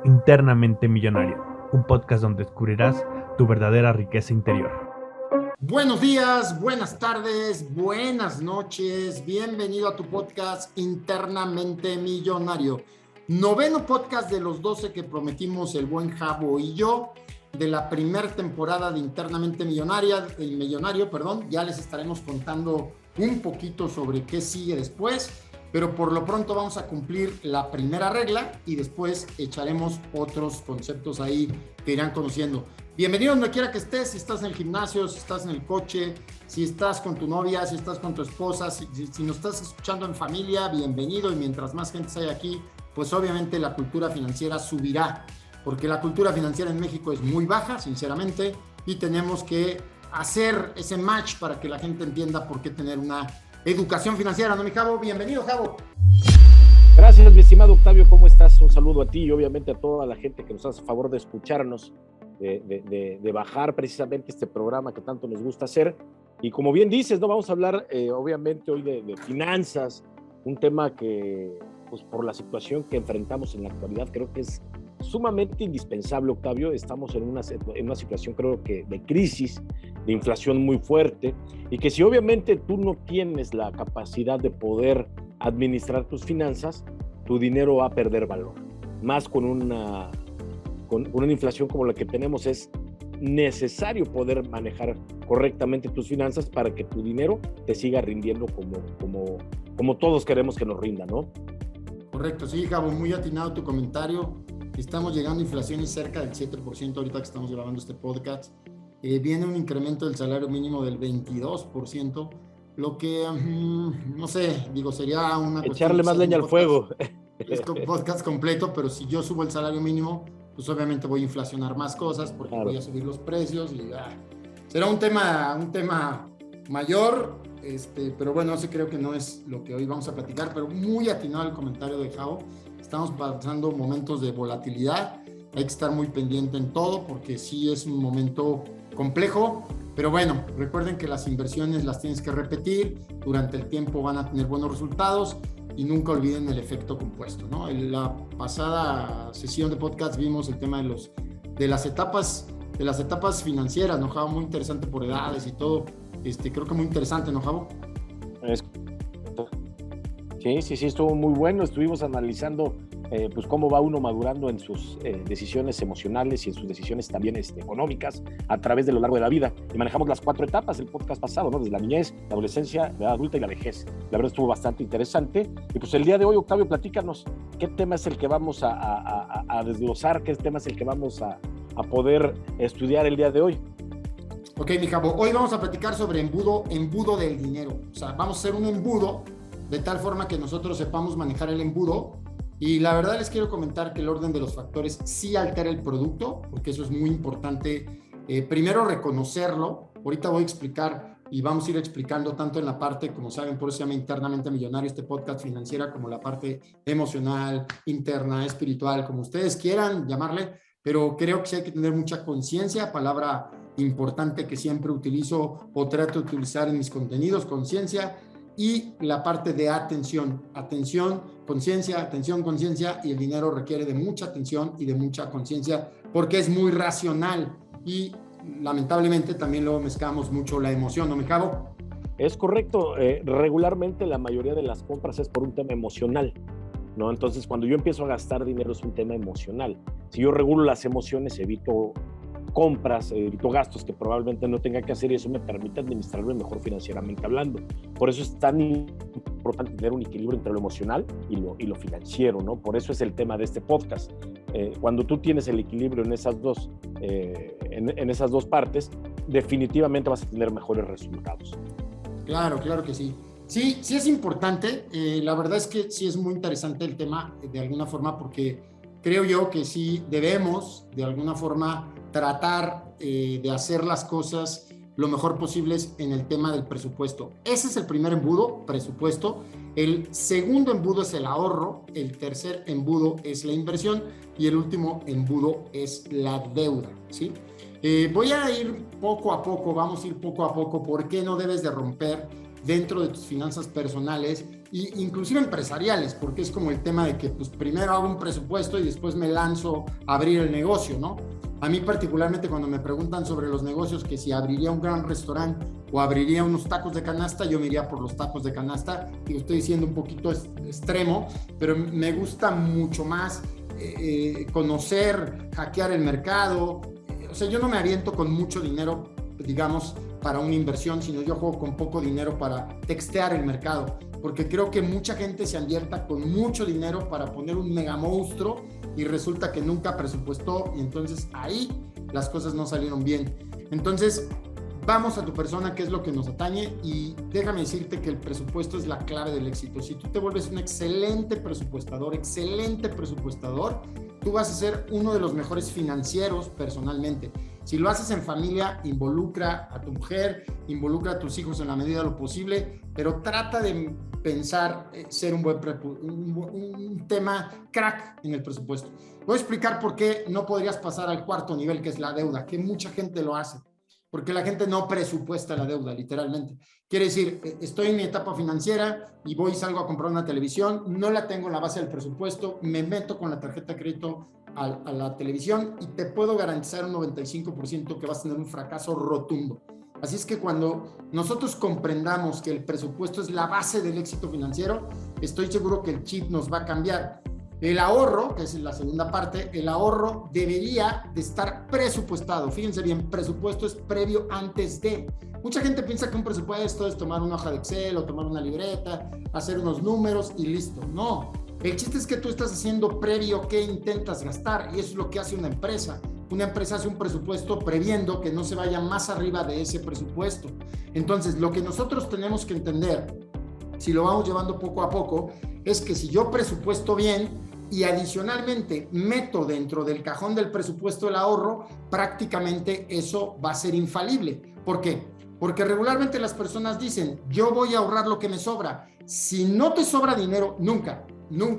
Internamente Millonario, un podcast donde descubrirás tu verdadera riqueza interior. Buenos días, buenas tardes, buenas noches. Bienvenido a tu podcast Internamente Millonario. Noveno podcast de los 12 que prometimos el buen Javo y yo de la primera temporada de Internamente Millonario. Ya les estaremos contando un poquito sobre qué sigue después, pero por lo pronto vamos a cumplir la primera regla y después echaremos otros conceptos ahí que irán conociendo. Bienvenido donde quiera que estés, si estás en el gimnasio, si estás en el coche, si estás con tu novia, si estás con tu esposa, si nos estás escuchando en familia, bienvenido. Y mientras más gente haya aquí, pues obviamente la cultura financiera subirá, porque la cultura financiera en México es muy baja, sinceramente, y tenemos que hacer ese match para que la gente entienda por qué tener una educación financiera, ¿no, mi Javo? Bienvenido, Javo. Gracias, mi estimado Octavio, ¿cómo estás? Un saludo a ti y obviamente a toda la gente que nos hace favor de escucharnos, de bajar precisamente este programa que tanto nos gusta hacer. Y como bien dices, ¿no? Vamos a hablar obviamente hoy de finanzas, un tema que, pues por la situación que enfrentamos en la actualidad, creo que es sumamente indispensable, Octavio. Estamos en una situación, creo que, de crisis, de inflación muy fuerte, y que si obviamente tú no tienes la capacidad de poder administrar tus finanzas, tu dinero va a perder valor. Más con una inflación como la que tenemos, es necesario poder manejar correctamente tus finanzas para que tu dinero te siga rindiendo como todos queremos que nos rinda, ¿no? Correcto, sí, Javo, muy atinado tu comentario. Estamos llegando a inflaciones cerca del 7% ahorita que estamos grabando este podcast. Viene un incremento del salario mínimo del 22%, lo que, no sé, digo, sería una echarle más leña al fuego. Es un podcast completo, pero si yo subo el salario mínimo, pues obviamente voy a inflacionar más cosas porque claro, voy a subir los precios y será un tema mayor, pero bueno, ese creo que no es lo que hoy vamos a platicar, pero muy atinado el comentario de Javo. Estamos pasando momentos de volatilidad, hay que estar muy pendiente en todo porque sí es un momento complejo, pero bueno, recuerden que las inversiones las tienes que repetir, durante el tiempo van a tener buenos resultados y nunca olviden el efecto compuesto, ¿no? En la pasada sesión de podcast vimos el tema de las etapas financieras, ¿no, Javo? Muy interesante por edades y todo, creo que muy interesante, ¿no, Javo? Sí, estuvo muy bueno. Estuvimos analizando pues cómo va uno madurando en sus decisiones emocionales y en sus decisiones también económicas a través de lo largo de la vida. Y manejamos las 4 etapas del podcast pasado, ¿no? Desde la niñez, la adolescencia, la edad adulta y la vejez. La verdad estuvo bastante interesante. Y pues el día de hoy, Octavio, platícanos qué tema es el que vamos a desglosar, qué tema es el que vamos a poder estudiar el día de hoy. Ok, mi Javo, hoy vamos a platicar sobre embudo del dinero. O sea, vamos a hacer un embudo de tal forma que nosotros sepamos manejar el embudo. Y la verdad les quiero comentar que el orden de los factores sí altera el producto, porque eso es muy importante. Primero, reconocerlo. Ahorita voy a explicar y vamos a ir explicando tanto en la parte, como saben, por eso se llama Internamente Millonario este podcast financiera, como la parte emocional, interna, espiritual, como ustedes quieran llamarle, pero creo que sí hay que tener mucha conciencia, palabra importante que siempre utilizo o trato de utilizar en mis contenidos, conciencia, y la parte de atención, conciencia, y el dinero requiere de mucha atención y de mucha conciencia porque es muy racional y lamentablemente también luego mezclamos mucho la emoción, ¿no, me Javo? Es correcto, regularmente la mayoría de las compras es por un tema emocional, ¿no? Entonces cuando yo empiezo a gastar dinero es un tema emocional. Si yo regulo las emociones, evito compras, evito gastos que probablemente no tenga que hacer, y eso me permite administrarme mejor financieramente hablando. Por eso es tan importante tener un equilibrio entre lo emocional y lo financiero, ¿no? Por eso es el tema de este podcast. Cuando tú tienes el equilibrio en esas dos partes, definitivamente vas a tener mejores resultados. Claro que sí. Sí es importante. La verdad es que sí es muy interesante el tema de alguna forma porque creo yo que sí debemos de alguna forma tratar de hacer las cosas lo mejor posibles en el tema del presupuesto. Ese es el primer embudo, presupuesto. El segundo embudo es el ahorro, el tercer embudo es la inversión y el último embudo es la deuda, ¿sí? Voy a ir poco a poco, vamos a ir poco a poco. ¿Por qué no debes de romper dentro de tus finanzas personales y inclusive empresariales, porque es como el tema de que pues primero hago un presupuesto y después me lanzo a abrir el negocio, ¿no? A mí particularmente cuando me preguntan sobre los negocios, que si abriría un gran restaurante o abriría unos tacos de canasta, yo me iría por los tacos de canasta. Digo, estoy siendo un poquito extremo, pero me gusta mucho más conocer, hackear el mercado. O sea, yo no me aviento con mucho dinero, digamos, para una inversión, sino yo juego con poco dinero para textear el mercado, porque creo que mucha gente se invierta con mucho dinero para poner un mega monstruo y resulta que nunca presupuestó y entonces ahí las cosas no salieron bien. Entonces, vamos a tu persona, qué es lo que nos atañe, y déjame decirte que el presupuesto es la clave del éxito. Si tú te vuelves un excelente presupuestador, tú vas a ser uno de los mejores financieros personalmente. Si lo haces en familia, involucra a tu mujer, involucra a tus hijos en la medida de lo posible, pero trata de pensar ser un tema crack en el presupuesto. Voy a explicar por qué no podrías pasar al cuarto nivel, que es la deuda, que mucha gente lo hace, porque la gente no presupuesta la deuda, literalmente. Quiere decir, estoy en mi etapa financiera y voy y salgo a comprar una televisión, no la tengo en la base del presupuesto, me meto con la tarjeta de crédito a la televisión y te puedo garantizar un 95% que vas a tener un fracaso rotundo. Así es que cuando nosotros comprendamos que el presupuesto es la base del éxito financiero, estoy seguro que el chip nos va a cambiar. El ahorro, que es la segunda parte, el ahorro debería de estar presupuestado. Fíjense bien, presupuesto es previo antes de. Mucha gente piensa que un presupuesto es tomar una hoja de Excel o tomar una libreta, hacer unos números y listo. No, el chiste es que tú estás haciendo previo qué intentas gastar, y eso es lo que hace una empresa. Una empresa hace un presupuesto previendo que no se vaya más arriba de ese presupuesto. Entonces, lo que nosotros tenemos que entender, si lo vamos llevando poco a poco, es que si yo presupuesto bien y adicionalmente meto dentro del cajón del presupuesto el ahorro, prácticamente eso va a ser infalible. ¿Por qué? Porque regularmente las personas dicen, yo voy a ahorrar lo que me sobra. Si no te sobra dinero, nunca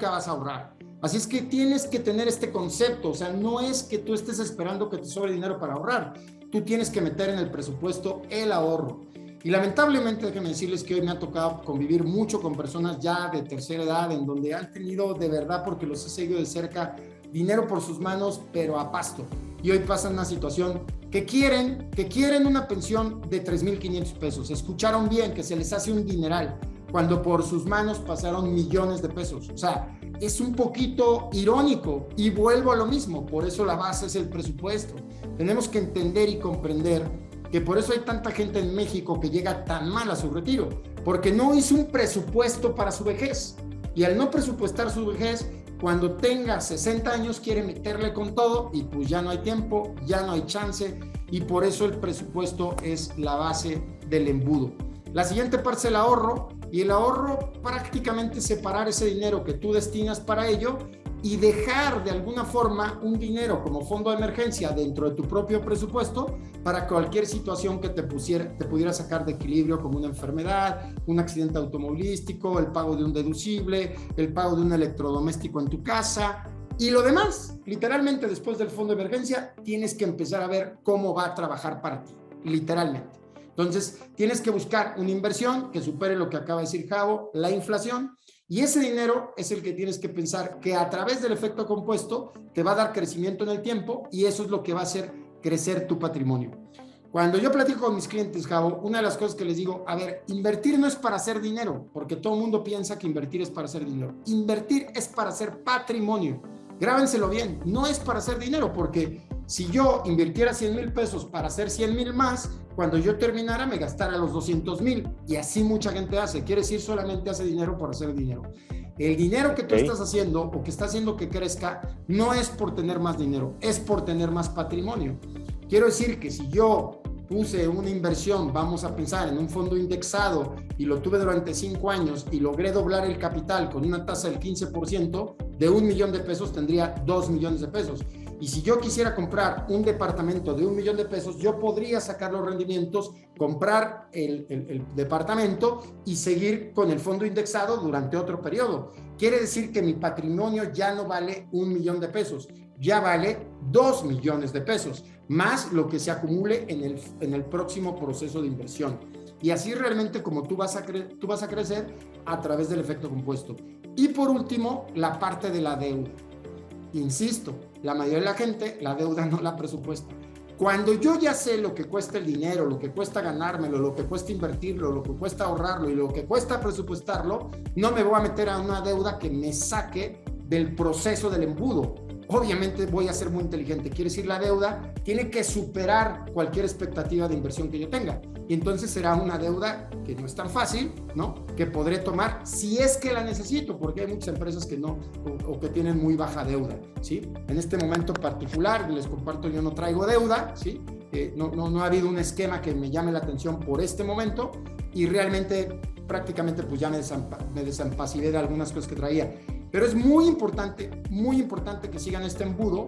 vas a ahorrar. Así es que tienes que tener este concepto, o sea, no es que tú estés esperando que te sobre dinero para ahorrar, tú tienes que meter en el presupuesto el ahorro. Y lamentablemente, déjenme decirles que hoy me ha tocado convivir mucho con personas ya de tercera edad, en donde han tenido de verdad, porque los he seguido de cerca, dinero por sus manos, pero a pasto. Y hoy pasan una situación que quieren una pensión de 3,500 pesos. Escucharon bien, que se les hace un dineral, cuando por sus manos pasaron millones de pesos. O sea, es un poquito irónico y vuelvo a lo mismo. Por eso la base es el presupuesto. Tenemos que entender y comprender que por eso hay tanta gente en México que llega tan mal a su retiro, porque no hizo un presupuesto para su vejez. Y al no presupuestar su vejez, cuando tenga 60 años quiere meterle con todo y pues ya no hay tiempo, ya no hay chance, y por eso el presupuesto es la base del embudo. La siguiente parte es el ahorro, y el ahorro prácticamente separar ese dinero que tú destinas para ello y dejar de alguna forma un dinero como fondo de emergencia dentro de tu propio presupuesto para cualquier situación que te pudiera sacar de equilibrio, como una enfermedad, un accidente automovilístico, el pago de un deducible, el pago de un electrodoméstico en tu casa. Y lo demás, literalmente después del fondo de emergencia, tienes que empezar a ver cómo va a trabajar para ti, literalmente. Entonces, tienes que buscar una inversión que supere lo que acaba de decir Javo, la inflación, y ese dinero es el que tienes que pensar que a través del efecto compuesto te va a dar crecimiento en el tiempo, y eso es lo que va a hacer crecer tu patrimonio. Cuando yo platico con mis clientes, Javo, una de las cosas que les digo, a ver, invertir no es para hacer dinero, porque todo el mundo piensa que invertir es para hacer dinero. Invertir es para hacer patrimonio. Grábenselo bien, no es para hacer dinero, porque si yo invirtiera 100,000 pesos para hacer 100,000 más, cuando yo terminara me gastara los 200,000, y así mucha gente hace. Quiere decir, solamente hace dinero por hacer dinero. El dinero que tú estás haciendo o que está haciendo que crezca no es por tener más dinero, es por tener más patrimonio. Quiero decir que si yo puse una inversión, vamos a pensar en un fondo indexado, y lo tuve durante 5 años y logré doblar el capital con una tasa del 15%, de 1,000,000 de pesos tendría 2 millones de pesos. Y si yo quisiera comprar un departamento de 1,000,000 de pesos, yo podría sacar los rendimientos, comprar el departamento y seguir con el fondo indexado durante otro periodo. Quiere decir que mi patrimonio ya no vale 1,000,000 de pesos, ya vale 2 millones de pesos, más lo que se acumule en el próximo proceso de inversión. Y así realmente como tú vas a crecer a través del efecto compuesto. Y por último, la parte de la deuda. Insisto, la mayoría de la gente la deuda no la presupuesta. Cuando yo ya sé lo que cuesta el dinero, lo que cuesta ganármelo, lo que cuesta invertirlo, lo que cuesta ahorrarlo y lo que cuesta presupuestarlo, no me voy a meter a una deuda que me saque del proceso del embudo. Obviamente voy a ser muy inteligente. Quiere decir, la deuda tiene que superar cualquier expectativa de inversión que yo tenga. Y entonces será una deuda que no es tan fácil, ¿no? Que podré tomar si es que la necesito, porque hay muchas empresas que no, o que tienen muy baja deuda, ¿sí? En este momento particular, les comparto, yo no traigo deuda, ¿sí? No ha habido un esquema que me llame la atención por este momento y realmente prácticamente pues ya me desampacigué de algunas cosas que traía. Pero es muy importante que sigan este embudo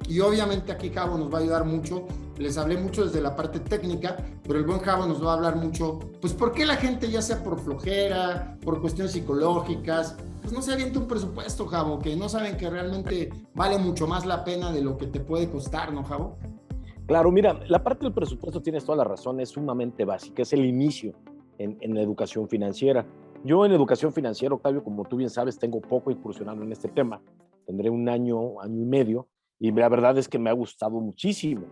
y obviamente aquí Javo nos va a ayudar mucho. Les hablé mucho desde la parte técnica, pero el buen Javo nos va a hablar mucho, pues por qué la gente, ya sea por flojera, por cuestiones psicológicas, pues no se avienta un presupuesto, Javo, que no saben que realmente vale mucho más la pena de lo que te puede costar, ¿no, Javo? Claro, mira, la parte del presupuesto, tienes toda la razón, es sumamente básica, es el inicio en la educación financiera. Yo en educación financiera, Octavio, como tú bien sabes, tengo poco incursionando en este tema. Tendré un año, año y medio, y la verdad es que me ha gustado muchísimo,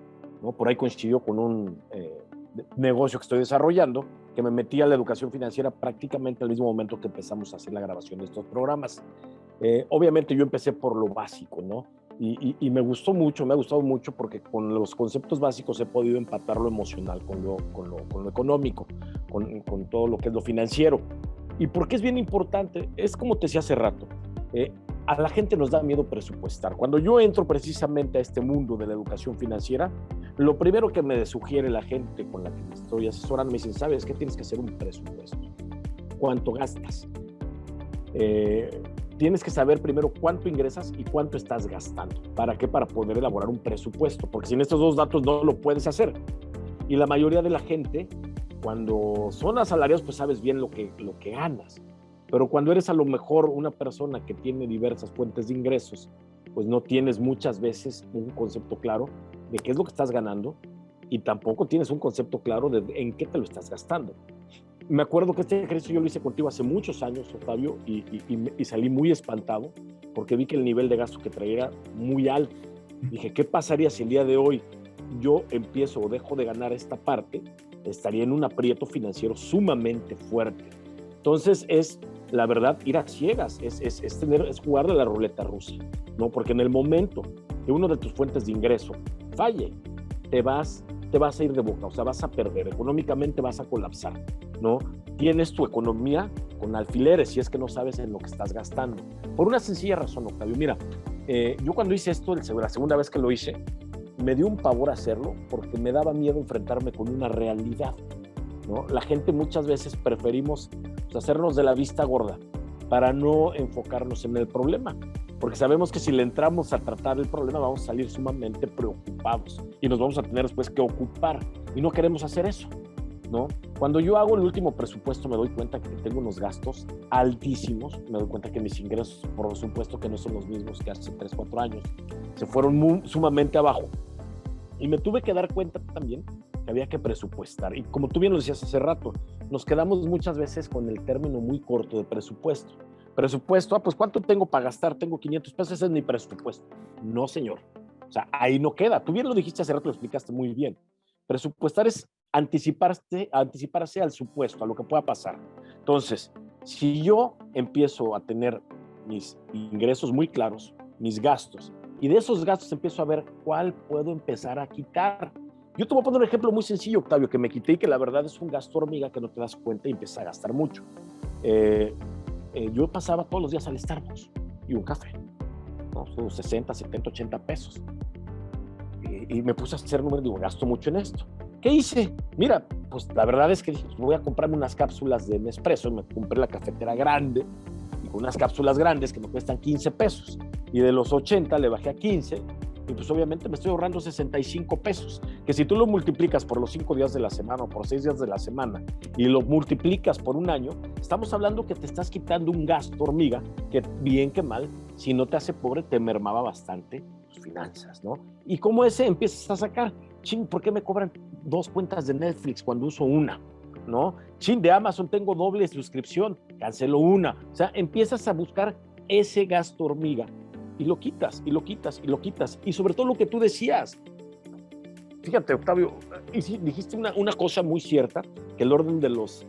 ¿no? Por ahí coincidió con un negocio que estoy desarrollando, que me metí a la educación financiera prácticamente al mismo momento que empezamos a hacer la grabación de estos programas. Obviamente yo empecé por lo básico, ¿no? Y me ha gustado mucho porque con los conceptos básicos he podido empatar lo emocional con lo económico, con todo lo que es lo financiero. ¿Y por qué es bien importante? Es como te decía hace rato, a la gente nos da miedo presupuestar. Cuando yo entro precisamente a este mundo de la educación financiera, lo primero que me sugiere la gente con la que me estoy asesorando, me dicen, ¿sabes qué? Tienes que hacer un presupuesto. ¿Cuánto gastas? Tienes que saber primero cuánto ingresas y cuánto estás gastando. ¿Para qué? Para poder elaborar un presupuesto, porque sin estos dos datos no lo puedes hacer. Y la mayoría de la gente, cuando son asalariados, pues sabes bien lo que ganas. Pero cuando eres a lo mejor una persona que tiene diversas fuentes de ingresos, pues no tienes muchas veces un concepto claro de qué es lo que estás ganando y tampoco tienes un concepto claro de en qué te lo estás gastando. Me acuerdo que este ejercicio yo lo hice contigo hace muchos años, Octavio, y salí muy espantado porque vi que el nivel de gasto que traía era muy alto. Dije, ¿qué pasaría si el día de hoy yo empiezo o dejo de ganar esta parte? Estaría en un aprieto financiero sumamente fuerte. Entonces es, la verdad, ir a ciegas, es jugar de la ruleta rusa, ¿no? Porque en el momento que uno de tus fuentes de ingreso falle, te vas a ir de boca, o sea, vas a perder, económicamente vas a colapsar, ¿no? Tienes tu economía con alfileres si es que no sabes en lo que estás gastando. Por una sencilla razón, Octavio, mira, yo cuando hice esto, la segunda vez que lo hice, me dio un pavor hacerlo porque me daba miedo enfrentarme con una realidad, ¿no? La gente muchas veces preferimos hacernos de la vista gorda para no enfocarnos en el problema, porque sabemos que si le entramos a tratar el problema vamos a salir sumamente preocupados y nos vamos a tener después que ocupar y no queremos hacer eso, ¿no? Cuando yo hago el último presupuesto me doy cuenta que tengo unos gastos altísimos, me doy cuenta que mis ingresos, por supuesto que no son los mismos que hace 3, 4 años, se fueron sumamente abajo y me tuve que dar cuenta también que había que presupuestar. Y como tú bien lo decías hace rato, nos quedamos muchas veces con el término muy corto de presupuesto. Presupuesto, pues ¿cuánto tengo para gastar? Tengo 500 pesos, ese es mi presupuesto. No, señor. O sea, ahí no queda. Tú bien lo dijiste hace rato, lo explicaste muy bien. Presupuestar es anticiparse al supuesto, a lo que pueda pasar. Entonces, si yo empiezo a tener mis ingresos muy claros, mis gastos, y de esos gastos empiezo a ver cuál puedo empezar a quitar. Yo te voy a poner un ejemplo muy sencillo, Octavio, que me quité y que la verdad es un gasto hormiga que no te das cuenta y empiezas a gastar mucho. Yo pasaba todos los días al Starbucks y un café, ¿no? Son 60, 70, 80 pesos. Y me puse a hacer números, digo, gasto mucho en esto. ¿Qué hice? Mira, pues la verdad es que dije, pues voy a comprarme unas cápsulas de Nespresso, me compré la cafetera grande y con unas cápsulas grandes que me cuestan 15 pesos. Y de los 80 le bajé a 15 y pues obviamente me estoy ahorrando 65 pesos, que si tú lo multiplicas por los 5 días de la semana o por 6 días de la semana y lo multiplicas por un año, estamos hablando que te estás quitando un gasto hormiga que bien que mal, si no te hace pobre, te mermaba bastante tus finanzas, ¿no? Y como ese empiezas a sacar, ¿por qué me cobran 2 cuentas de Netflix cuando uso una? ¿No? De Amazon tengo doble suscripción, cancelo una. O sea, empiezas a buscar ese gasto hormiga y lo quitas, y lo quitas, y lo quitas. Y sobre todo lo que tú decías. Fíjate, Octavio, dijiste una cosa muy cierta, que el orden de los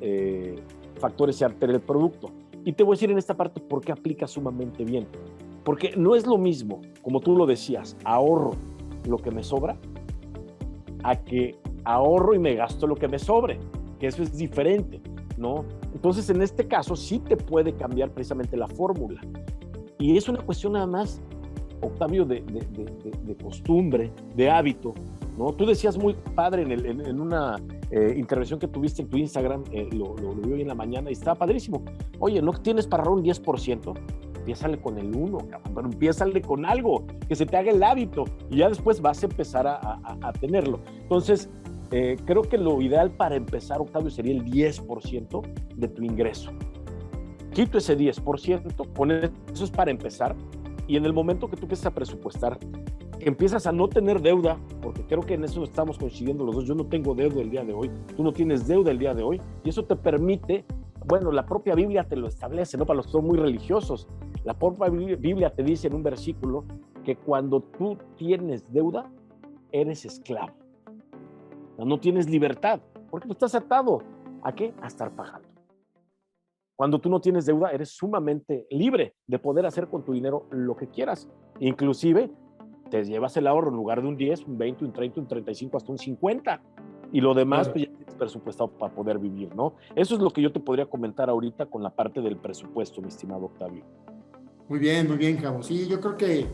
factores se altera el producto. Y te voy a decir en esta parte por qué aplica sumamente bien. Porque no es lo mismo, como tú lo decías, ahorro lo que me sobra, a que ahorro y me gasto lo que me sobre, que eso es diferente, ¿no? Entonces, en este caso, sí te puede cambiar precisamente la fórmula. Y es una cuestión nada más, Octavio, de costumbre, de hábito, ¿no? Tú decías muy padre en una intervención que tuviste en tu Instagram, lo vi hoy en la mañana y estaba padrísimo. Oye, ¿no tienes para ahorrar un 10%? Empiézale con el 1, cabrón, pero empiézale con algo, que se te haga el hábito y ya después vas a empezar a tenerlo. Entonces, creo que lo ideal para empezar, Octavio, sería el 10% de tu ingreso. Quito ese 10%, con eso es para empezar, y en el momento que tú empiezas a presupuestar, empiezas a no tener deuda, porque creo que en eso estamos coincidiendo los dos. Yo no tengo deuda el día de hoy, tú no tienes deuda el día de hoy, y eso te permite, bueno, la propia Biblia te lo establece, ¿no? Para los que son muy religiosos, la propia Biblia te dice en un versículo que cuando tú tienes deuda, eres esclavo. No tienes libertad, porque tú estás atado. ¿A qué? A estar pagando. Cuando tú no tienes deuda, eres sumamente libre de poder hacer con tu dinero lo que quieras. Inclusive, te llevas el ahorro en lugar de un 10, un 20, un 30, un 35, hasta un 50. Y lo demás, pues ya tienes presupuestado para poder vivir, ¿no? Eso es lo que yo te podría comentar ahorita con la parte del presupuesto, mi estimado Octavio. Muy bien, Javo. Sí, yo creo que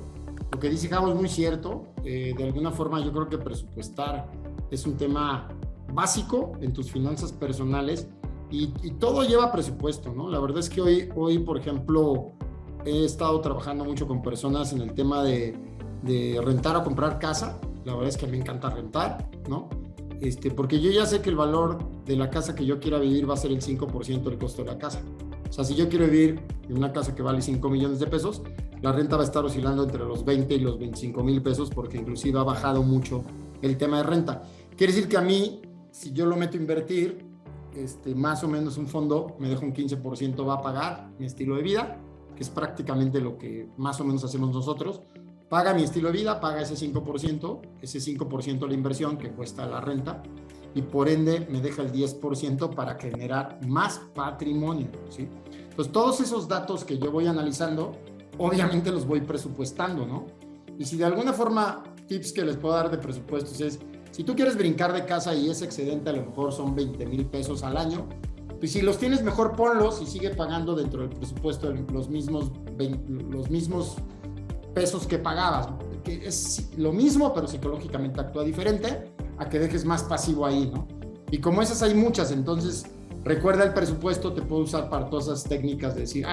lo que dice Javo es muy cierto. De alguna forma, yo creo que presupuestar es un tema básico en tus finanzas personales y todo lleva presupuesto, ¿no? La verdad es que hoy, por ejemplo, he estado trabajando mucho con personas en el tema de rentar o comprar casa. La verdad es que me encanta rentar, ¿no? Porque yo ya sé que el valor de la casa que yo quiera vivir va a ser el 5% del costo de la casa. O sea, si yo quiero vivir en una casa que vale 5 millones de pesos, la renta va a estar oscilando entre los 20 y los 25 mil pesos, porque inclusive ha bajado mucho el tema de renta. Quiere decir que a mí, si yo lo meto a invertir, más o menos un fondo me deja un 15% va a pagar mi estilo de vida, que es prácticamente lo que más o menos hacemos nosotros. Paga mi estilo de vida, paga ese 5% la inversión que cuesta la renta, y por ende me deja el 10% para generar más patrimonio, ¿sí? Entonces, todos esos datos que yo voy analizando, obviamente los voy presupuestando, ¿no? Y si de alguna forma, tips que les puedo dar de presupuestos es, si tú quieres brincar de casa y ese excedente a lo mejor son 20 mil pesos al año, pues si los tienes, mejor ponlos y sigue pagando dentro del presupuesto los mismos pesos que pagabas, que es lo mismo, pero psicológicamente actúa diferente a que dejes más pasivo ahí, ¿no? Y como esas hay muchas, entonces recuerda el presupuesto, te puedo usar para todas esas técnicas de decir,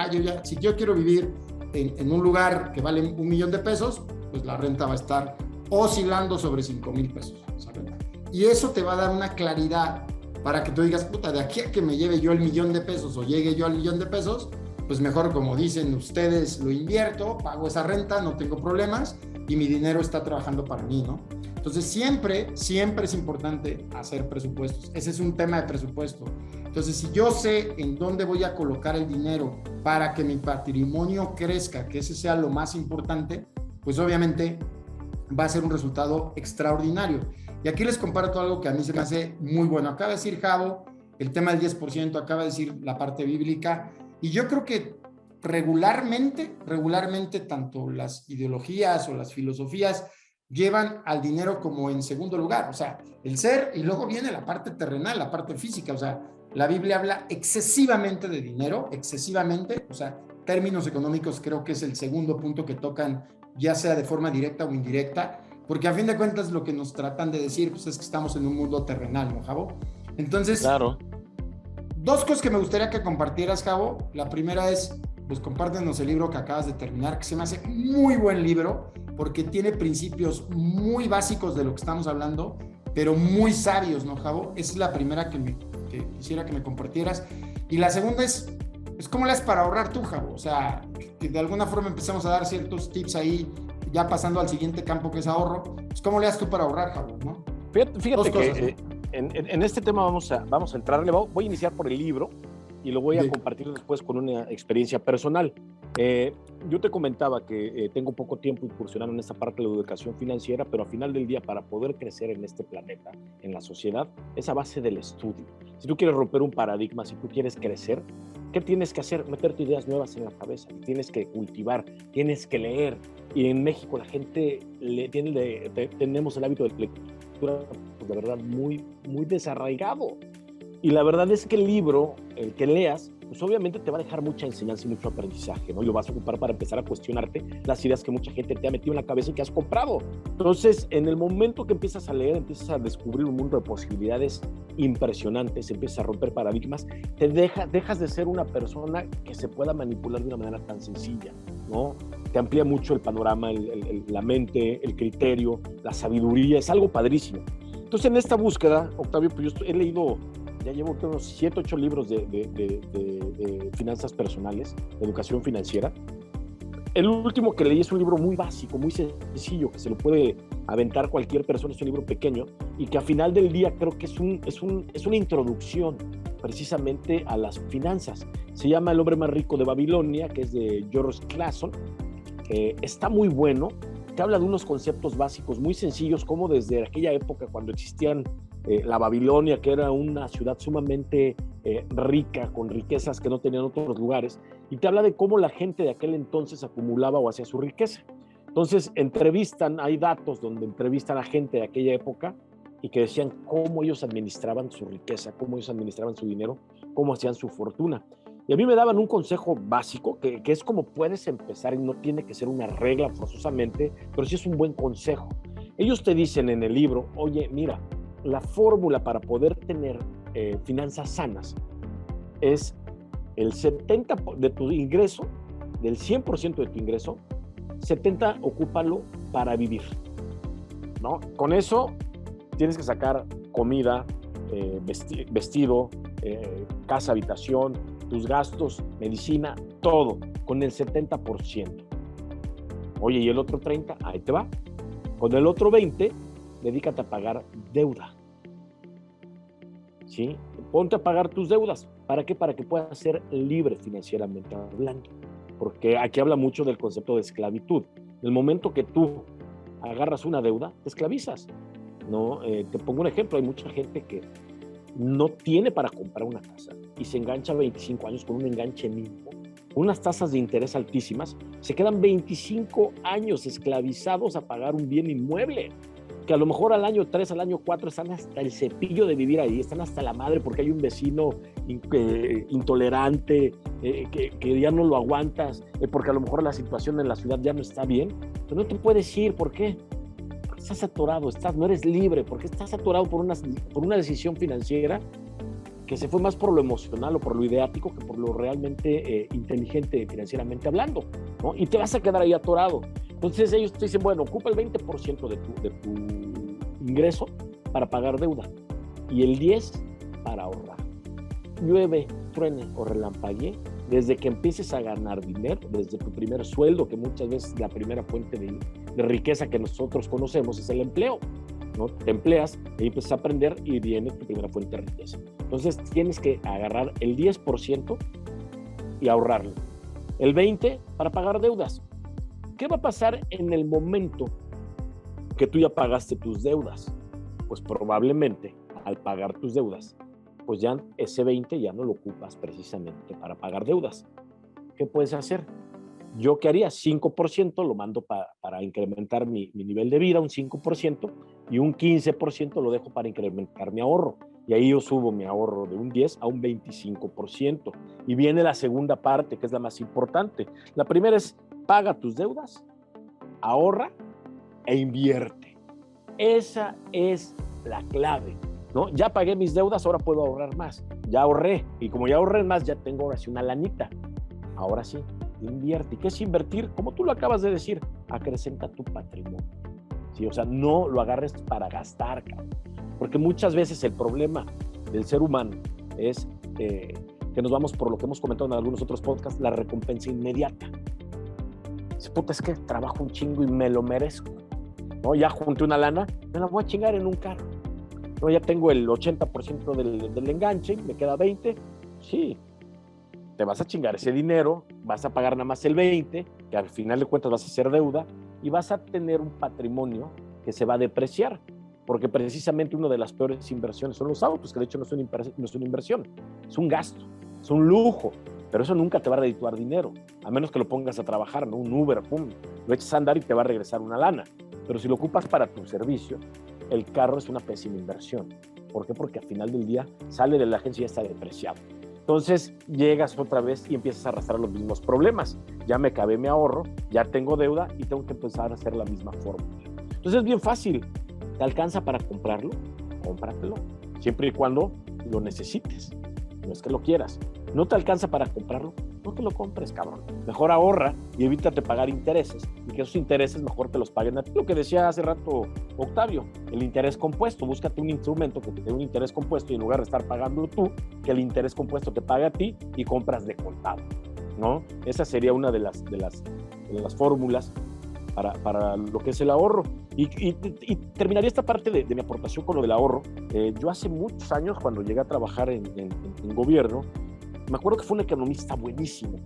si yo quiero vivir en un lugar que vale 1 millón de pesos, pues la renta va a estar oscilando sobre 5 mil pesos, ¿sabes? Y eso te va a dar una claridad para que tú digas, puta, de aquí a que me lleve yo el 1 millón de pesos o llegue yo al 1 millón de pesos, pues mejor, como dicen ustedes, lo invierto, pago esa renta, no tengo problemas y mi dinero está trabajando para mí, ¿no? Entonces, siempre es importante hacer presupuestos. Ese es un tema de presupuesto. Entonces, si yo sé en dónde voy a colocar el dinero para que mi patrimonio crezca, que ese sea lo más importante, pues obviamente va a ser un resultado extraordinario. Y aquí les comparto algo que a mí se me hace muy bueno. Acaba de decir Javo el tema del 10%, acaba de decir la parte bíblica, y yo creo que regularmente tanto las ideologías o las filosofías llevan al dinero como en segundo lugar, o sea, el ser, y luego viene la parte terrenal, la parte física. O sea, la Biblia habla excesivamente de dinero, excesivamente, o sea, términos económicos creo que es el segundo punto que tocan, ya sea de forma directa o indirecta, porque a fin de cuentas lo que nos tratan de decir, pues es que estamos en un mundo terrenal, ¿no, Javo? Entonces, claro. Dos cosas que me gustaría que compartieras, Javo. La primera es, pues compártenos el libro que acabas de terminar, que se me hace muy buen libro, porque tiene principios muy básicos de lo que estamos hablando, pero muy sabios, ¿no, Javo? Esa es la primera que quisiera que me compartieras. Y la segunda es ¿cómo le haces para ahorrar tú, Javo? O sea, que de alguna forma empecemos a dar ciertos tips ahí, ya pasando al siguiente campo que es ahorro. Pues, ¿cómo le haces tú para ahorrar, Javo, no? Fíjate cosas, que en este tema vamos a entrarle. Voy a iniciar por el libro y lo voy a compartir después con una experiencia personal. Yo te comentaba que tengo poco tiempo incursionando en esta parte de la educación financiera, pero al final del día, para poder crecer en este planeta, en la sociedad, es a base del estudio. Si tú quieres romper un paradigma, si tú quieres crecer, ¿qué tienes que hacer? Meterte ideas nuevas en la cabeza, tienes que cultivar, tienes que leer. Y en México la gente tenemos el hábito de lectura, de verdad, muy, muy desarraigado. Y la verdad es que el libro, el que leas, pues obviamente te va a dejar mucha enseñanza y mucho aprendizaje, ¿no? Y lo vas a ocupar para empezar a cuestionarte las ideas que mucha gente te ha metido en la cabeza y que has comprado. Entonces, en el momento que empiezas a leer, empiezas a descubrir un mundo de posibilidades impresionantes, empiezas a romper paradigmas, dejas de ser una persona que se pueda manipular de una manera tan sencilla, ¿no? Te amplía mucho el panorama, la mente, el criterio, la sabiduría, es algo padrísimo. Entonces, en esta búsqueda, Octavio, pues yo he leído, ya llevo unos 7, 8 libros de finanzas personales, de educación financiera. El último que leí es un libro muy básico, muy sencillo, que se lo puede aventar cualquier persona, es un libro pequeño, y que a final del día creo que es una introducción precisamente a las finanzas. Se llama El hombre más rico de Babilonia, que es de George Clason. Está muy bueno, te habla de unos conceptos básicos muy sencillos, como desde aquella época cuando existían la Babilonia, que era una ciudad sumamente rica, con riquezas que no tenían otros lugares, y te habla de cómo la gente de aquel entonces acumulaba o hacía su riqueza. Entonces hay datos donde entrevistan a gente de aquella época y que decían cómo ellos administraban su riqueza, cómo ellos administraban su dinero, cómo hacían su fortuna. Y a mí me daban un consejo básico, que es como puedes empezar, y no tiene que ser una regla forzosamente, pero sí es un buen consejo. Ellos te dicen en el libro, oye, mira, la fórmula para poder tener finanzas sanas es el 70% de tu ingreso, del 100% de tu ingreso, 70% ocúpalo para vivir, ¿no? Con eso tienes que sacar comida, vestido, casa, habitación, tus gastos, medicina, todo, con el 70%. Oye, ¿y el otro 30%? Ahí te va. Con el otro 20%, dedícate a pagar deuda. ¿Sí? Ponte a pagar tus deudas. ¿Para qué? Para que puedas ser libre financieramente hablando. Porque aquí habla mucho del concepto de esclavitud. En el momento que tú agarras una deuda, te esclavizas, ¿no? Te pongo un ejemplo. Hay mucha gente que no tiene para comprar una casa y se engancha a 25 años con un enganche mínimo, unas tasas de interés altísimas, se quedan 25 años esclavizados a pagar un bien inmueble, que a lo mejor al año 3, al año 4 están hasta el cepillo de vivir ahí, están hasta la madre porque hay un vecino intolerante, que ya no lo aguantas, porque a lo mejor la situación en la ciudad ya no está bien, pero no te puedes ir. ¿Por qué? Porque estás atorado, no eres libre, porque estás atorado por una decisión financiera que se fue más por lo emocional o por lo ideático que por lo realmente inteligente financieramente hablando, ¿no? Y te vas a quedar ahí atorado. Entonces ellos te dicen, bueno, ocupa el 20% de tu ingreso para pagar deuda y el 10% para ahorrar. Llueve, truene o relampaguee, desde que empieces a ganar dinero, desde tu primer sueldo, que muchas veces la primera fuente de riqueza que nosotros conocemos es el empleo, ¿no? Te empleas y empiezas a aprender y viene tu primera fuente de riqueza. Entonces tienes que agarrar el 10% y ahorrarlo. El 20% para pagar deudas. ¿Qué va a pasar en el momento que tú ya pagaste tus deudas? Pues probablemente al pagar tus deudas, pues ya ese 20% ya no lo ocupas precisamente para pagar deudas. ¿Qué puedes hacer? ¿Yo qué haría? 5% lo mando para incrementar mi nivel de vida, un 5%, y un 15% lo dejo para incrementar mi ahorro. Y ahí yo subo mi ahorro de un 10% a un 25%. Y viene la segunda parte, que es la más importante. La primera es, paga tus deudas, ahorra e invierte. Esa es la clave, ¿no? Ya pagué mis deudas, ahora puedo ahorrar más. Ya ahorré, y como ya ahorré más, ya tengo ahora sí una lanita. Ahora sí, invierte. ¿Y qué es invertir? Como tú lo acabas de decir, acrecenta tu patrimonio. ¿Sí? O sea, no lo agarres para gastar, cabrón. Porque muchas veces el problema del ser humano es que nos vamos por lo que hemos comentado en algunos otros podcasts, la recompensa inmediata. Dice, puta, es que trabajo un chingo y me lo merezco, ¿no? Ya junté una lana, me la voy a chingar en un carro, ¿no? Ya tengo el 80% del enganche, me queda 20%, sí, te vas a chingar ese dinero, vas a pagar nada más el 20%, que al final de cuentas vas a hacer deuda, y vas a tener un patrimonio que se va a depreciar, porque precisamente una de las peores inversiones son los autos, que de hecho no es una inversión, es un gasto, es un lujo, pero eso nunca te va a redituar dinero, a menos que lo pongas a trabajar, ¿no? Un Uber, pum, lo echas a andar y te va a regresar una lana, pero si lo ocupas para tu servicio, el carro es una pésima inversión. ¿Por qué? Porque al final del día sale de la agencia y ya está depreciado. Entonces llegas otra vez y empiezas a arrastrar los mismos problemas. Ya me acabé mi ahorro, ya tengo deuda y tengo que empezar a hacer la misma fórmula. Entonces es bien fácil. ¿Te alcanza para comprarlo? Cómpratelo. Siempre y cuando lo necesites. No es que lo quieras. ¿No te alcanza para comprarlo? No te lo compres, cabrón. Mejor ahorra y evítate pagar intereses. Y que esos intereses mejor te los paguen a ti. Lo que decía hace rato Octavio, el interés compuesto. Búscate un instrumento que te dé un interés compuesto y en lugar de estar pagando tú, que el interés compuesto te pague a ti y compras de contado, ¿no? Esa sería una de las fórmulas para lo que es el ahorro. Y terminaría esta parte de mi aportación con lo del ahorro. Yo hace muchos años, cuando llegué a trabajar en gobierno, me acuerdo que fue un economista buenísimo.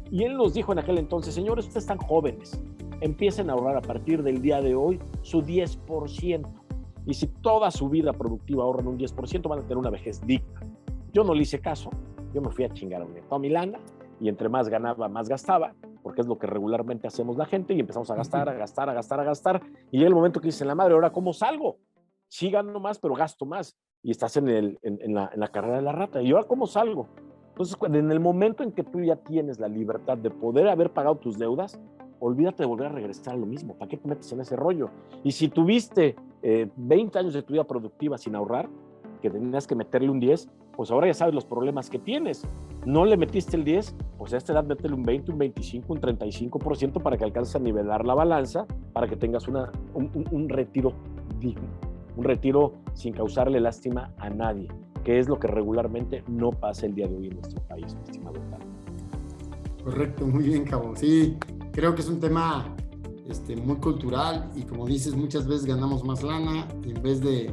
Y él nos dijo en aquel entonces, señores, ustedes están jóvenes, empiecen a ahorrar a partir del día de hoy su 10%. Y si toda su vida productiva ahorran un 10%, van a tener una vejez digna. Yo no le hice caso. Yo me fui a chingar a mi lana y entre más ganaba, más gastaba, porque es lo que regularmente hacemos la gente y empezamos a gastar, a gastar. Y llega el momento que dicen, la madre, ¿ahora cómo salgo? Sí gano más, pero gasto más. Y estás en la carrera de la rata. ¿Y ahora cómo salgo? Entonces, en el momento en que tú ya tienes la libertad de poder haber pagado tus deudas, olvídate de volver a regresar a lo mismo. ¿Para qué te metes en ese rollo? Y si tuviste 20 años de tu vida productiva sin ahorrar, que tenías que meterle un 10, pues ahora ya sabes los problemas que tienes. No le metiste el 10, pues a esta edad métele un 20, un 25, un 35% para que alcances a nivelar la balanza, para que tengas un retiro digno, un retiro sin causarle lástima a nadie, que es lo que regularmente no pasa el día de hoy en nuestro país, mi estimado Octavio. Correcto, muy bien, Cabo. Sí, creo que es un tema muy cultural y como dices, muchas veces ganamos más lana y en vez de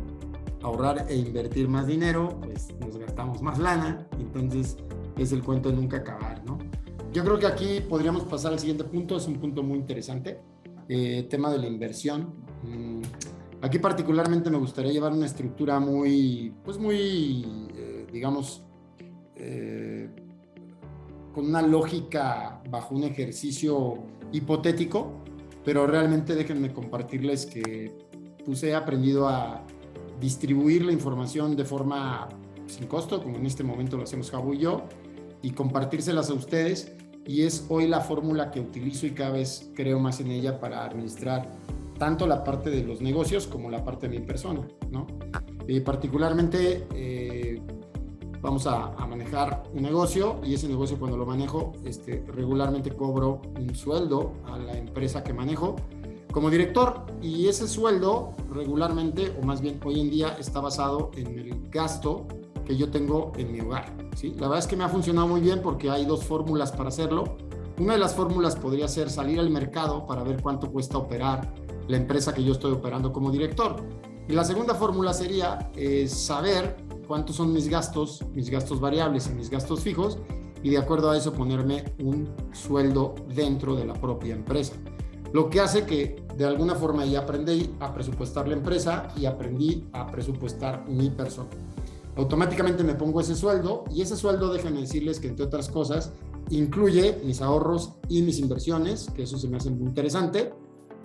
ahorrar e invertir más dinero, pues nos gastamos más lana, y entonces es el cuento de nunca acabar, ¿no? Yo creo que aquí podríamos pasar al siguiente punto, es un punto muy interesante, tema de la inversión. Aquí particularmente me gustaría llevar una estructura digamos, con una lógica bajo un ejercicio hipotético, pero realmente déjenme compartirles que pues he aprendido a distribuir la información de forma sin costo, como en este momento lo hacemos Jabo y yo, y compartírselas a ustedes, y es hoy la fórmula que utilizo y cada vez creo más en ella para administrar tanto la parte de los negocios como la parte de mi persona, ¿no? Particularmente vamos a manejar un negocio y ese negocio cuando lo manejo regularmente cobro un sueldo a la empresa que manejo como director, y ese sueldo regularmente, o más bien hoy en día, está basado en el gasto que yo tengo en mi hogar, ¿sí? La verdad es que me ha funcionado muy bien porque hay dos fórmulas para hacerlo. Una de las fórmulas podría ser salir al mercado para ver cuánto cuesta operar la empresa que yo estoy operando como director. Y la segunda fórmula sería saber cuántos son mis gastos variables y mis gastos fijos, y de acuerdo a eso ponerme un sueldo dentro de la propia empresa. Lo que hace que de alguna forma ya aprendí a presupuestar la empresa y aprendí a presupuestar mi persona. Automáticamente me pongo ese sueldo, y ese sueldo, déjenme decirles que entre otras cosas incluye mis ahorros y mis inversiones, que eso se me hace muy interesante,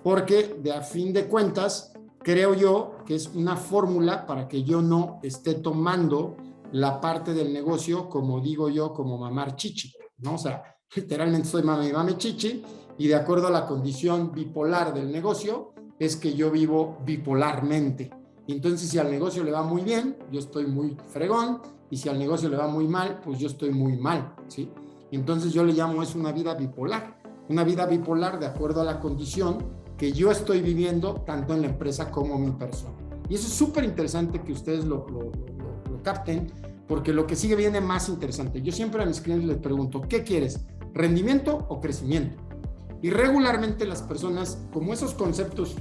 porque a fin de cuentas creo yo que es una fórmula para que yo no esté tomando la parte del negocio, como digo yo, como mamar chichi, ¿no? O sea, literalmente soy mame chichi, y de acuerdo a la condición bipolar del negocio, es que yo vivo bipolarmente. Entonces, si al negocio le va muy bien, yo estoy muy fregón, y si al negocio le va muy mal, pues yo estoy muy mal, ¿sí? Entonces yo le llamo es una vida bipolar. una vida bipolar de acuerdo a la condición que yo estoy viviendo tanto en la empresa como mi persona. Y eso es súper interesante que ustedes lo capten, porque lo que sigue viene más interesante. Yo siempre a mis clientes les pregunto, ¿qué quieres? ¿Rendimiento o crecimiento? Y regularmente las personas, como esos conceptos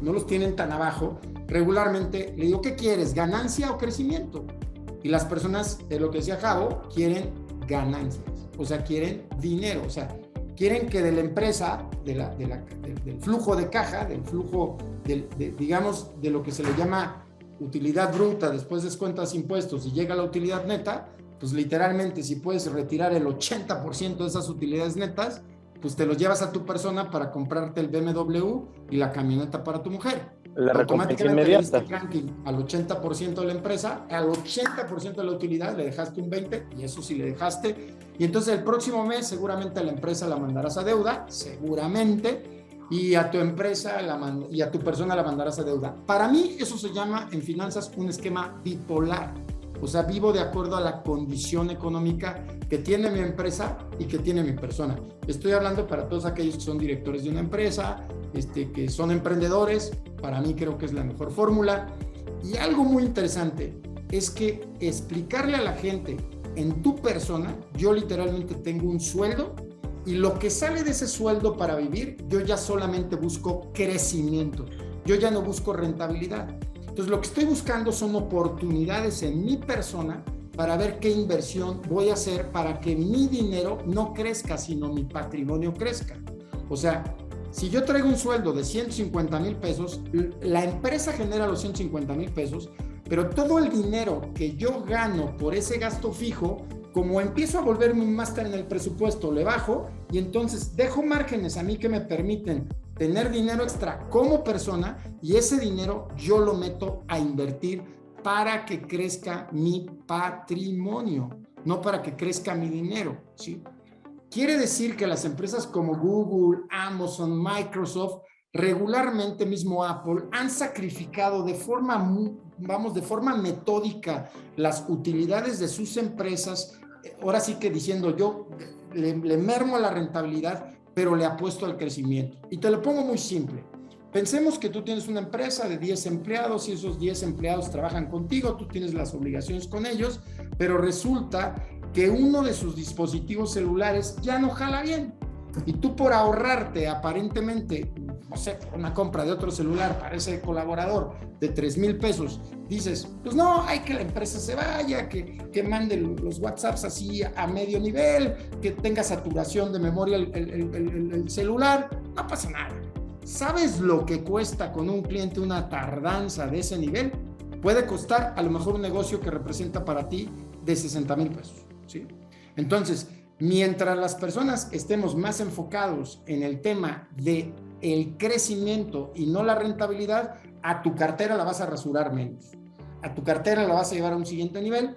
no los tienen tan abajo, regularmente le digo, ¿qué quieres? ¿Ganancia o crecimiento? Y las personas, de lo que decía Javo, quieren ganancias, o sea, quieren dinero, o sea, quieren que de la empresa, del flujo de caja, del flujo, digamos, de lo que se le llama utilidad bruta, después descuentas impuestos y llega la utilidad neta, pues literalmente si puedes retirar el 80% de esas utilidades netas, pues te los llevas a tu persona para comprarte el BMW y la camioneta para tu mujer. La recompensa inmediata. Le diste ranking al 80% de la empresa, al 80% de la utilidad le dejaste un 20%, y eso sí le dejaste. Y entonces el próximo mes seguramente a la empresa la mandarás a deuda, seguramente, y a tu empresa y a tu persona la mandarás a deuda. Para mí eso se llama en finanzas un esquema bipolar. O sea, vivo de acuerdo a la condición económica que tiene mi empresa y que tiene mi persona. Estoy hablando para todos aquellos que son directores de una empresa, que son emprendedores. Para mí creo que es la mejor fórmula. Y algo muy interesante es que explicarle a la gente en tu persona, yo literalmente tengo un sueldo y lo que sale de ese sueldo para vivir, yo ya solamente busco crecimiento. Yo ya no busco rentabilidad. Entonces, lo que estoy buscando son oportunidades en mi persona para ver qué inversión voy a hacer para que mi dinero no crezca, sino mi patrimonio crezca. O sea, si yo traigo un sueldo de 150,000 pesos, la empresa genera los 150,000 pesos, pero todo el dinero que yo gano por ese gasto fijo, como empiezo a volverme un máster en el presupuesto, le bajo y entonces dejo márgenes a mí que me permiten tener dinero extra como persona y ese dinero yo lo meto a invertir para que crezca mi patrimonio, no para que crezca mi dinero, ¿sí? Quiere decir que las empresas como Google, Amazon, Microsoft, regularmente mismo Apple, han sacrificado de forma metódica las utilidades de sus empresas, ahora sí que diciendo yo le mermo a la rentabilidad, pero le apuesto al crecimiento. Y te lo pongo muy simple. Pensemos que tú tienes una empresa de 10 empleados y esos 10 empleados trabajan contigo, tú tienes las obligaciones con ellos, pero resulta que uno de sus dispositivos celulares ya no jala bien. Y tú por ahorrarte aparentemente, no sé, una compra de otro celular para ese colaborador de 3,000 pesos, dices, pues no, hay que la empresa se vaya, que mande los WhatsApps así a medio nivel, que tenga saturación de memoria el celular, no pasa nada. ¿Sabes lo que cuesta con un cliente una tardanza de ese nivel? Puede costar a lo mejor un negocio que representa para ti de 60,000 pesos, ¿sí? Entonces, mientras las personas estemos más enfocados en el tema de el crecimiento y no la rentabilidad, a tu cartera la vas a rasurar menos. A tu cartera la vas a llevar a un siguiente nivel.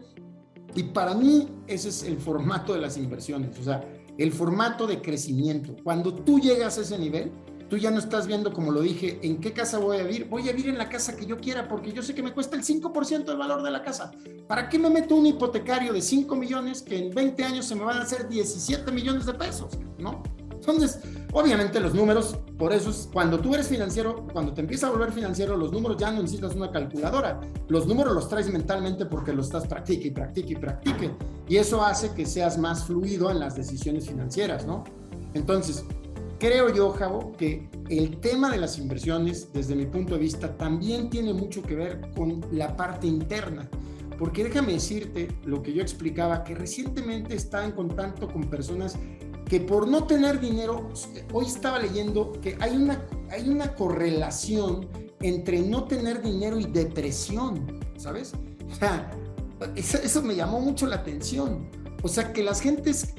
Y para mí ese es el formato de las inversiones, o sea, el formato de crecimiento. Cuando tú llegas a ese nivel, tú ya no estás viendo, como lo dije, ¿en qué casa voy a vivir? Voy a vivir en la casa que yo quiera porque yo sé que me cuesta el 5% del valor de la casa. ¿Para qué me meto un hipotecario de 5 millones que en 20 años se me van a hacer 17 millones de pesos? ¿No? Entonces, obviamente los números, por eso es cuando tú eres financiero, cuando te empiezas a volver financiero, los números ya no necesitas una calculadora. Los números los traes mentalmente porque los estás practique y practique y practique. Y eso hace que seas más fluido en las decisiones financieras, ¿no? Entonces, creo yo, Javo, que el tema de las inversiones, desde mi punto de vista, también tiene mucho que ver con la parte interna. Porque déjame decirte lo que yo explicaba, que recientemente estaba en contacto con personas que por no tener dinero, hoy estaba leyendo que hay una correlación entre no tener dinero y depresión, ¿sabes? O sea, eso me llamó mucho la atención. O sea, que las gentes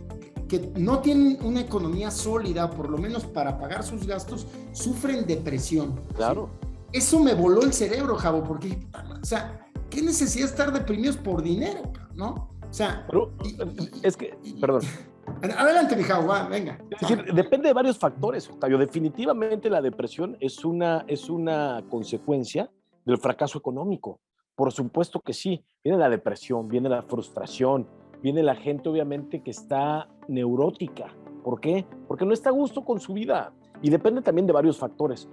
que no tienen una economía sólida, por lo menos para pagar sus gastos, sufren depresión. Claro. ¿Sí? Eso me voló el cerebro, Javo, porque, o sea, ¿qué necesidad de estar deprimidos por dinero, no? O sea... Pero, perdón. Adelante, mi Javo, va, venga. Es decir, depende de varios factores, Octavio. Definitivamente la depresión es una consecuencia del fracaso económico. Por supuesto que sí. Viene la depresión, viene la frustración, viene la gente obviamente que está neurótica, ¿Por qué? Porque no está a gusto con su vida y depende también de varios factores.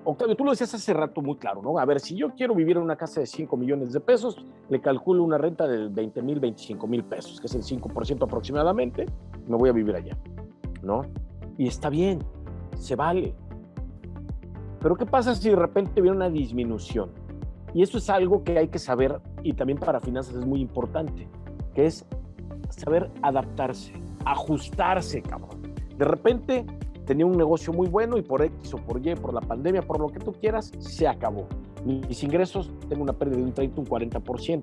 Octavio, tú lo decías hace rato muy claro, ¿no? A ver, si yo quiero vivir en una casa de 5 millones de pesos, le calculo una renta de 20,000, 25,000 pesos, que es el 5% aproximadamente, me voy a vivir allá, ¿no? Y está bien, se vale. Pero ¿qué pasa si de repente viene una disminución? Y eso es algo que hay que saber, y también para finanzas es muy importante, que es saber adaptarse, ajustarse, cabrón. De repente tenía un negocio muy bueno y por X o por Y, por la pandemia, por lo que tú quieras, se acabó. Mis ingresos, tengo una pérdida de un 30, un 40%.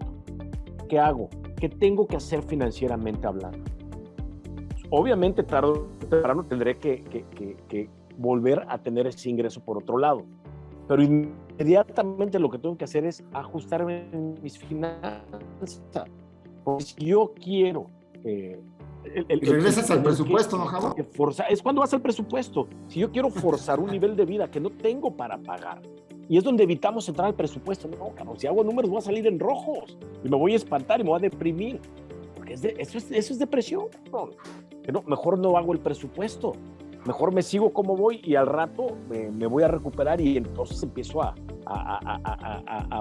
¿Qué hago? ¿Qué tengo que hacer financieramente hablando? Obviamente, tarde o temprano tendré que volver a tener ese ingreso por otro lado. Pero inmediatamente lo que tengo que hacer es ajustarme en mis finanzas. Porque si yo quiero... regresas al presupuesto, ¿no, Javo? Es cuando vas al presupuesto. Si yo quiero forzar un nivel de vida que no tengo para pagar, y es donde evitamos entrar al presupuesto. No, cabrón, si hago números voy a salir en rojos y me voy a espantar y me voy a deprimir. Porque eso es depresión, cabrón. No, mejor no hago el presupuesto. Mejor me sigo como voy y al rato me voy a recuperar y entonces empiezo a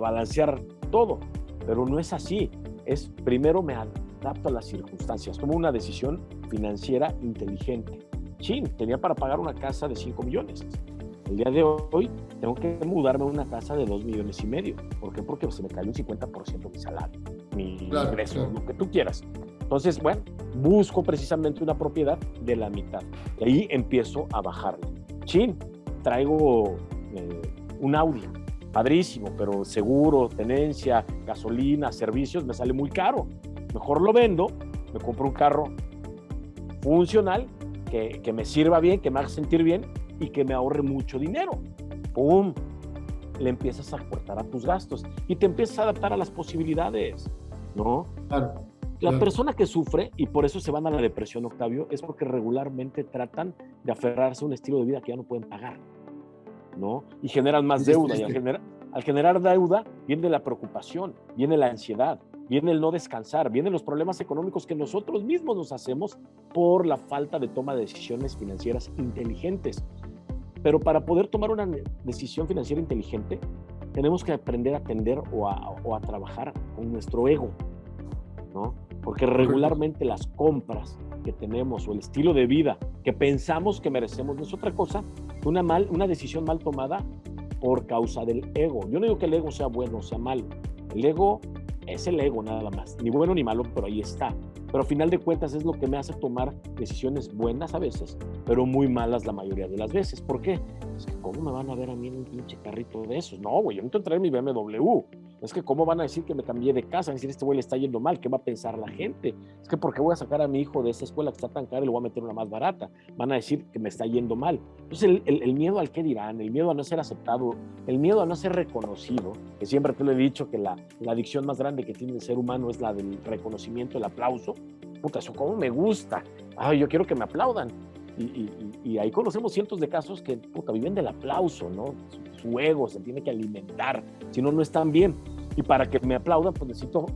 balancear todo. Pero no es así. Es primero me adapto a las circunstancias. Tomo una decisión financiera inteligente. Chin, tenía para pagar una casa de 5 millones. El día de hoy tengo que mudarme a una casa de 2,5 millones. ¿Por qué? Porque se me cayó un 50% mi salario, mi ingreso, lo que tú quieras. Entonces, bueno, busco precisamente una propiedad de la mitad. Y ahí empiezo a bajarle. Chin, traigo un Audi, padrísimo, pero seguro, tenencia, gasolina, servicios, me sale muy caro. Mejor lo vendo, me compro un carro funcional, que me sirva bien, que me haga sentir bien y que me ahorre mucho dinero. ¡Pum! Le empiezas a cortar a tus gastos y te empiezas a adaptar a las posibilidades, ¿no? Claro. La persona que sufre, y por eso se van a la depresión, Octavio, es porque regularmente tratan de aferrarse a un estilo de vida que ya no pueden pagar, ¿no? Y generan más deuda. Y al generar deuda viene la preocupación, viene la ansiedad, viene el no descansar, vienen los problemas económicos que nosotros mismos nos hacemos por la falta de toma de decisiones financieras inteligentes. Pero para poder tomar una decisión financiera inteligente, tenemos que aprender a atender o a trabajar con nuestro ego, ¿no? Porque regularmente las compras que tenemos o el estilo de vida que pensamos que merecemos no es otra cosa que una decisión mal tomada por causa del ego. Yo no digo que el ego sea bueno o sea malo. El ego es el ego nada más, ni bueno ni malo, pero ahí está. Pero a final de cuentas es lo que me hace tomar decisiones buenas a veces, pero muy malas la mayoría de las veces. ¿Por qué? Es que ¿cómo me van a ver a mí en un pinche carrito de esos? No, güey, yo necesito traer mi BMW. Es que ¿cómo van a decir que me cambié de casa? Van a decir, este güey le está yendo mal, ¿qué va a pensar la gente? Es que ¿por qué voy a sacar a mi hijo de esa escuela que está tan cara y le voy a meter una más barata? Van a decir que me está yendo mal. Entonces el miedo al qué dirán, el miedo a no ser aceptado, el miedo a no ser reconocido, que siempre te lo he dicho que la adicción más grande que tiene el ser humano es la del reconocimiento, el aplauso. Puta, eso cómo me gusta. Ay, yo quiero que me aplaudan. Y ahí conocemos cientos de casos que, puta, viven del aplauso, ¿no? Su ego se tiene que alimentar, si no, no están bien. Y para que me aplaudan, pues necesito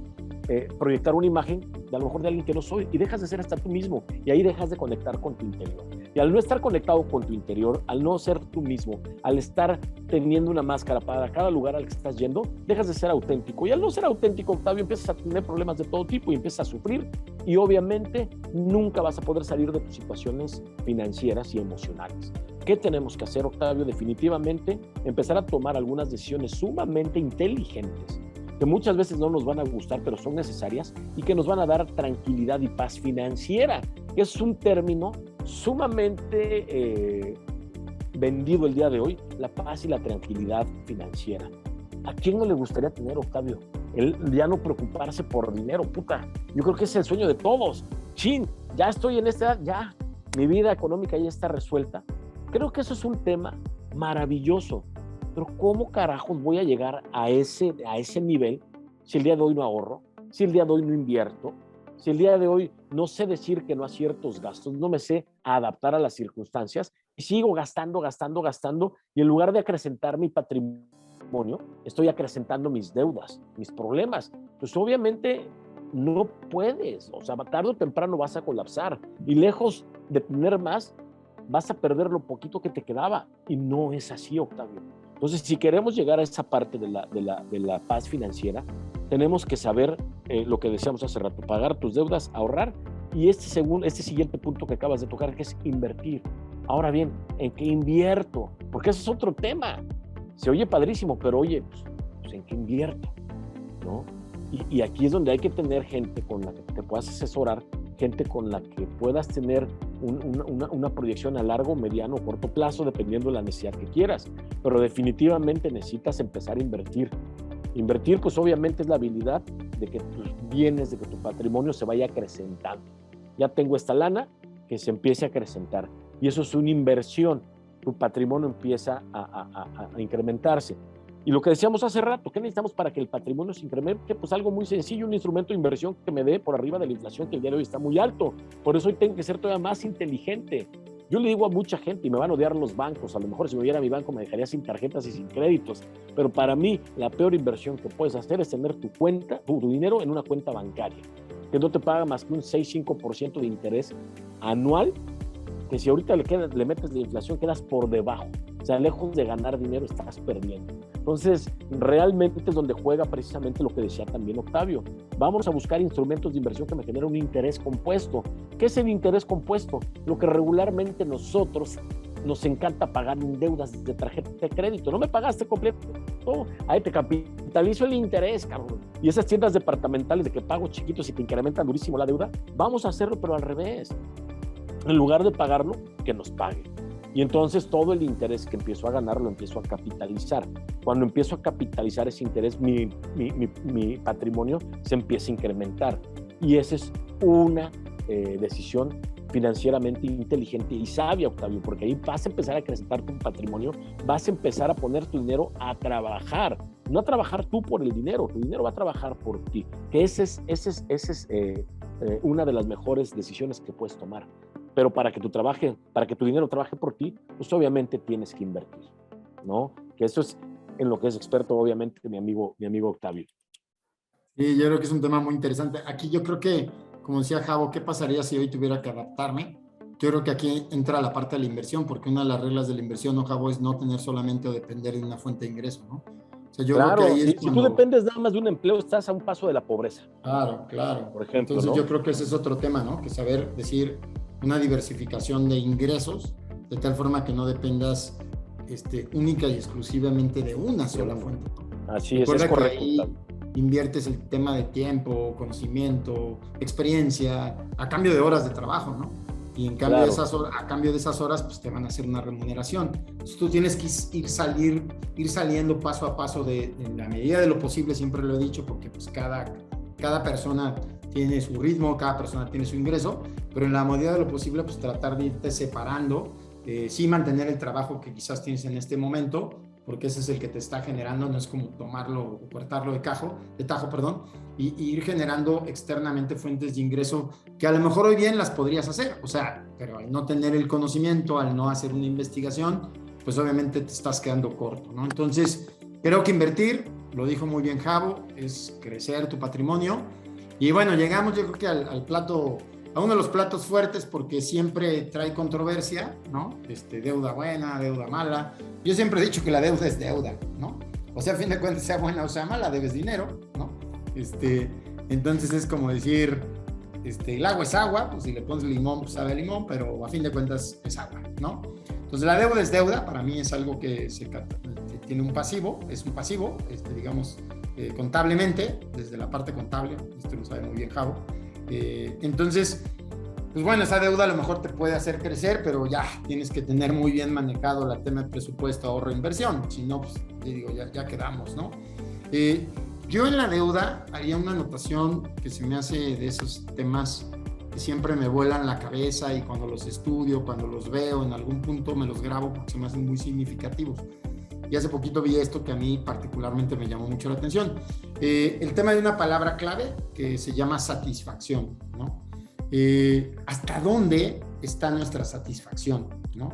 proyectar una imagen de a lo mejor de alguien que no soy, y dejas de ser hasta tú mismo, y ahí dejas de conectar con tu interior. Y al no estar conectado con tu interior, al no ser tú mismo, al estar teniendo una máscara para cada lugar al que estás yendo, dejas de ser auténtico. Y al no ser auténtico, Octavio, empiezas a tener problemas de todo tipo y empiezas a sufrir, y obviamente nunca vas a poder salir de tus situaciones financieras y emocionales. ¿Qué tenemos que hacer, Octavio? Definitivamente empezar a tomar algunas decisiones sumamente inteligentes, que muchas veces no nos van a gustar, pero son necesarias y que nos van a dar tranquilidad y paz financiera, que es un término sumamente vendido el día de hoy, la paz y la tranquilidad financiera. ¿A quién no le gustaría tener, Octavio? El ya no preocuparse por dinero, puta. Yo creo que es el sueño de todos. Chin, ya estoy en esta edad, ya mi vida económica ya está resuelta. Creo que eso es un tema maravilloso. Pero ¿cómo carajos voy a llegar a ese nivel si el día de hoy no ahorro, si el día de hoy no invierto, si el día de hoy no sé decir que no a ciertos gastos, no me sé adaptar a las circunstancias y sigo gastando y en lugar de acrecentar mi patrimonio, estoy acrecentando mis deudas, mis problemas? Pues obviamente no puedes, o sea, tarde o temprano vas a colapsar y lejos de tener más, vas a perder lo poquito que te quedaba y no es así, Octavio. Entonces, si queremos llegar a esa parte de la paz financiera, tenemos que saber lo que decíamos hace rato, pagar tus deudas, ahorrar y este siguiente punto que acabas de tocar, que es invertir. Ahora bien, ¿en qué invierto? Porque ese es otro tema. Se oye padrísimo, pero oye, pues ¿en qué invierto? ¿No? Y aquí es donde hay que tener gente con la que te puedas asesorar, gente con la que puedas tener una proyección a largo, mediano o corto plazo, dependiendo de la necesidad que quieras. Pero definitivamente necesitas empezar a invertir. Invertir, pues obviamente es la habilidad de que tus bienes, de que tu patrimonio se vaya acrecentando. Ya tengo esta lana, que se empiece a acrecentar. Y eso es una inversión. Tu patrimonio empieza a incrementarse. Y lo que decíamos hace rato, ¿qué necesitamos para que el patrimonio se incremente? Pues algo muy sencillo, un instrumento de inversión que me dé por arriba de la inflación, que el día de hoy está muy alto. Por eso hoy tengo que ser todavía más inteligente. Yo le digo a mucha gente, y me van a odiar los bancos, a lo mejor si me viera mi banco me dejaría sin tarjetas y sin créditos, pero para mí la peor inversión que puedes hacer es tener tu dinero en una cuenta bancaria, que no te paga más que un 6-5% de interés anual, que si ahorita le metes la inflación quedas por debajo. O sea, lejos de ganar dinero estás perdiendo. Entonces, realmente es donde juega precisamente lo que decía también Octavio. Vamos a buscar instrumentos de inversión que me generen un interés compuesto. ¿Qué es el interés compuesto? Lo que regularmente nosotros nos encanta pagar en deudas de tarjeta de crédito. No me pagaste completo, ahí te capitalizo el interés, cabrón. Y esas tiendas departamentales de que pago chiquitos y te incrementan durísimo la deuda, vamos a hacerlo pero al revés. En lugar de pagarlo, que nos pague. Y entonces todo el interés que empiezo a ganar lo empiezo a capitalizar. Cuando empiezo a capitalizar ese interés, mi patrimonio se empieza a incrementar. Y esa es una decisión financieramente inteligente y sabia, Octavio, porque ahí vas a empezar a acrecentar tu patrimonio, vas a empezar a poner tu dinero a trabajar, no a trabajar tú por el dinero, tu dinero va a trabajar por ti, que esa es una de las mejores decisiones que puedes tomar. Pero para que tu dinero trabaje por ti, pues obviamente tienes que invertir, ¿no? Que eso es en lo que es experto, obviamente, mi amigo Octavio. Sí, yo creo que es un tema muy interesante. Aquí yo creo que, como decía Javo, ¿qué pasaría si hoy tuviera que adaptarme? Yo creo que aquí entra la parte de la inversión, porque una de las reglas de la inversión, ¿no, Javo? Es no tener solamente o depender de una fuente de ingreso, ¿no? O sea, yo claro, creo que ahí es si tú dependes nada más de un empleo, estás a un paso de la pobreza. Claro, claro. Por ejemplo, entonces, ¿no? Yo creo que ese es otro tema, ¿no? Que saber decir una diversificación de ingresos, de tal forma que no dependas única y exclusivamente de una sola fuente. Así es correcto. Ahí inviertes el tema de tiempo, conocimiento, experiencia, a cambio de horas de trabajo, ¿no? Y en cambio a cambio de esas horas, pues te van a hacer una remuneración. Entonces tú tienes que ir saliendo paso a paso en la medida de lo posible, siempre lo he dicho, porque pues cada persona tiene su ritmo, cada persona tiene su ingreso, pero en la medida de lo posible, pues tratar de irte separando, sí mantener el trabajo que quizás tienes en este momento, porque ese es el que te está generando, no es como tomarlo o cortarlo de tajo, y ir generando externamente fuentes de ingreso que a lo mejor hoy bien las podrías hacer, o sea, pero al no tener el conocimiento, al no hacer una investigación, pues obviamente te estás quedando corto, ¿no? Entonces, creo que invertir, lo dijo muy bien Javo, es crecer tu patrimonio. Y bueno, llegamos yo creo que al plato, a uno de los platos fuertes, porque siempre trae controversia, ¿no? Deuda buena, deuda mala. Yo siempre he dicho que la deuda es deuda, ¿no? O sea, a fin de cuentas, sea buena o sea mala, debes dinero, ¿no? Entonces es como decir, el agua es agua, pues si le pones limón, pues sabe a limón, pero a fin de cuentas es agua, ¿no? Entonces la deuda es deuda, para mí es algo que tiene un pasivo, es un pasivo, digamos, contablemente, desde la parte contable, esto lo sabe muy bien Javo. Entonces, pues bueno, esa deuda a lo mejor te puede hacer crecer, pero ya tienes que tener muy bien manejado el tema de presupuesto, ahorro, inversión, si no, pues digo, ya quedamos, ¿no? Yo en la deuda haría una anotación que se me hace de esos temas que siempre me vuelan la cabeza y cuando los estudio, cuando los veo, en algún punto me los grabo porque se me hacen muy significativos. Y hace poquito vi esto que a mí particularmente me llamó mucho la atención. El tema de una palabra clave que se llama satisfacción, ¿no? ¿Hasta dónde está nuestra satisfacción, ¿no?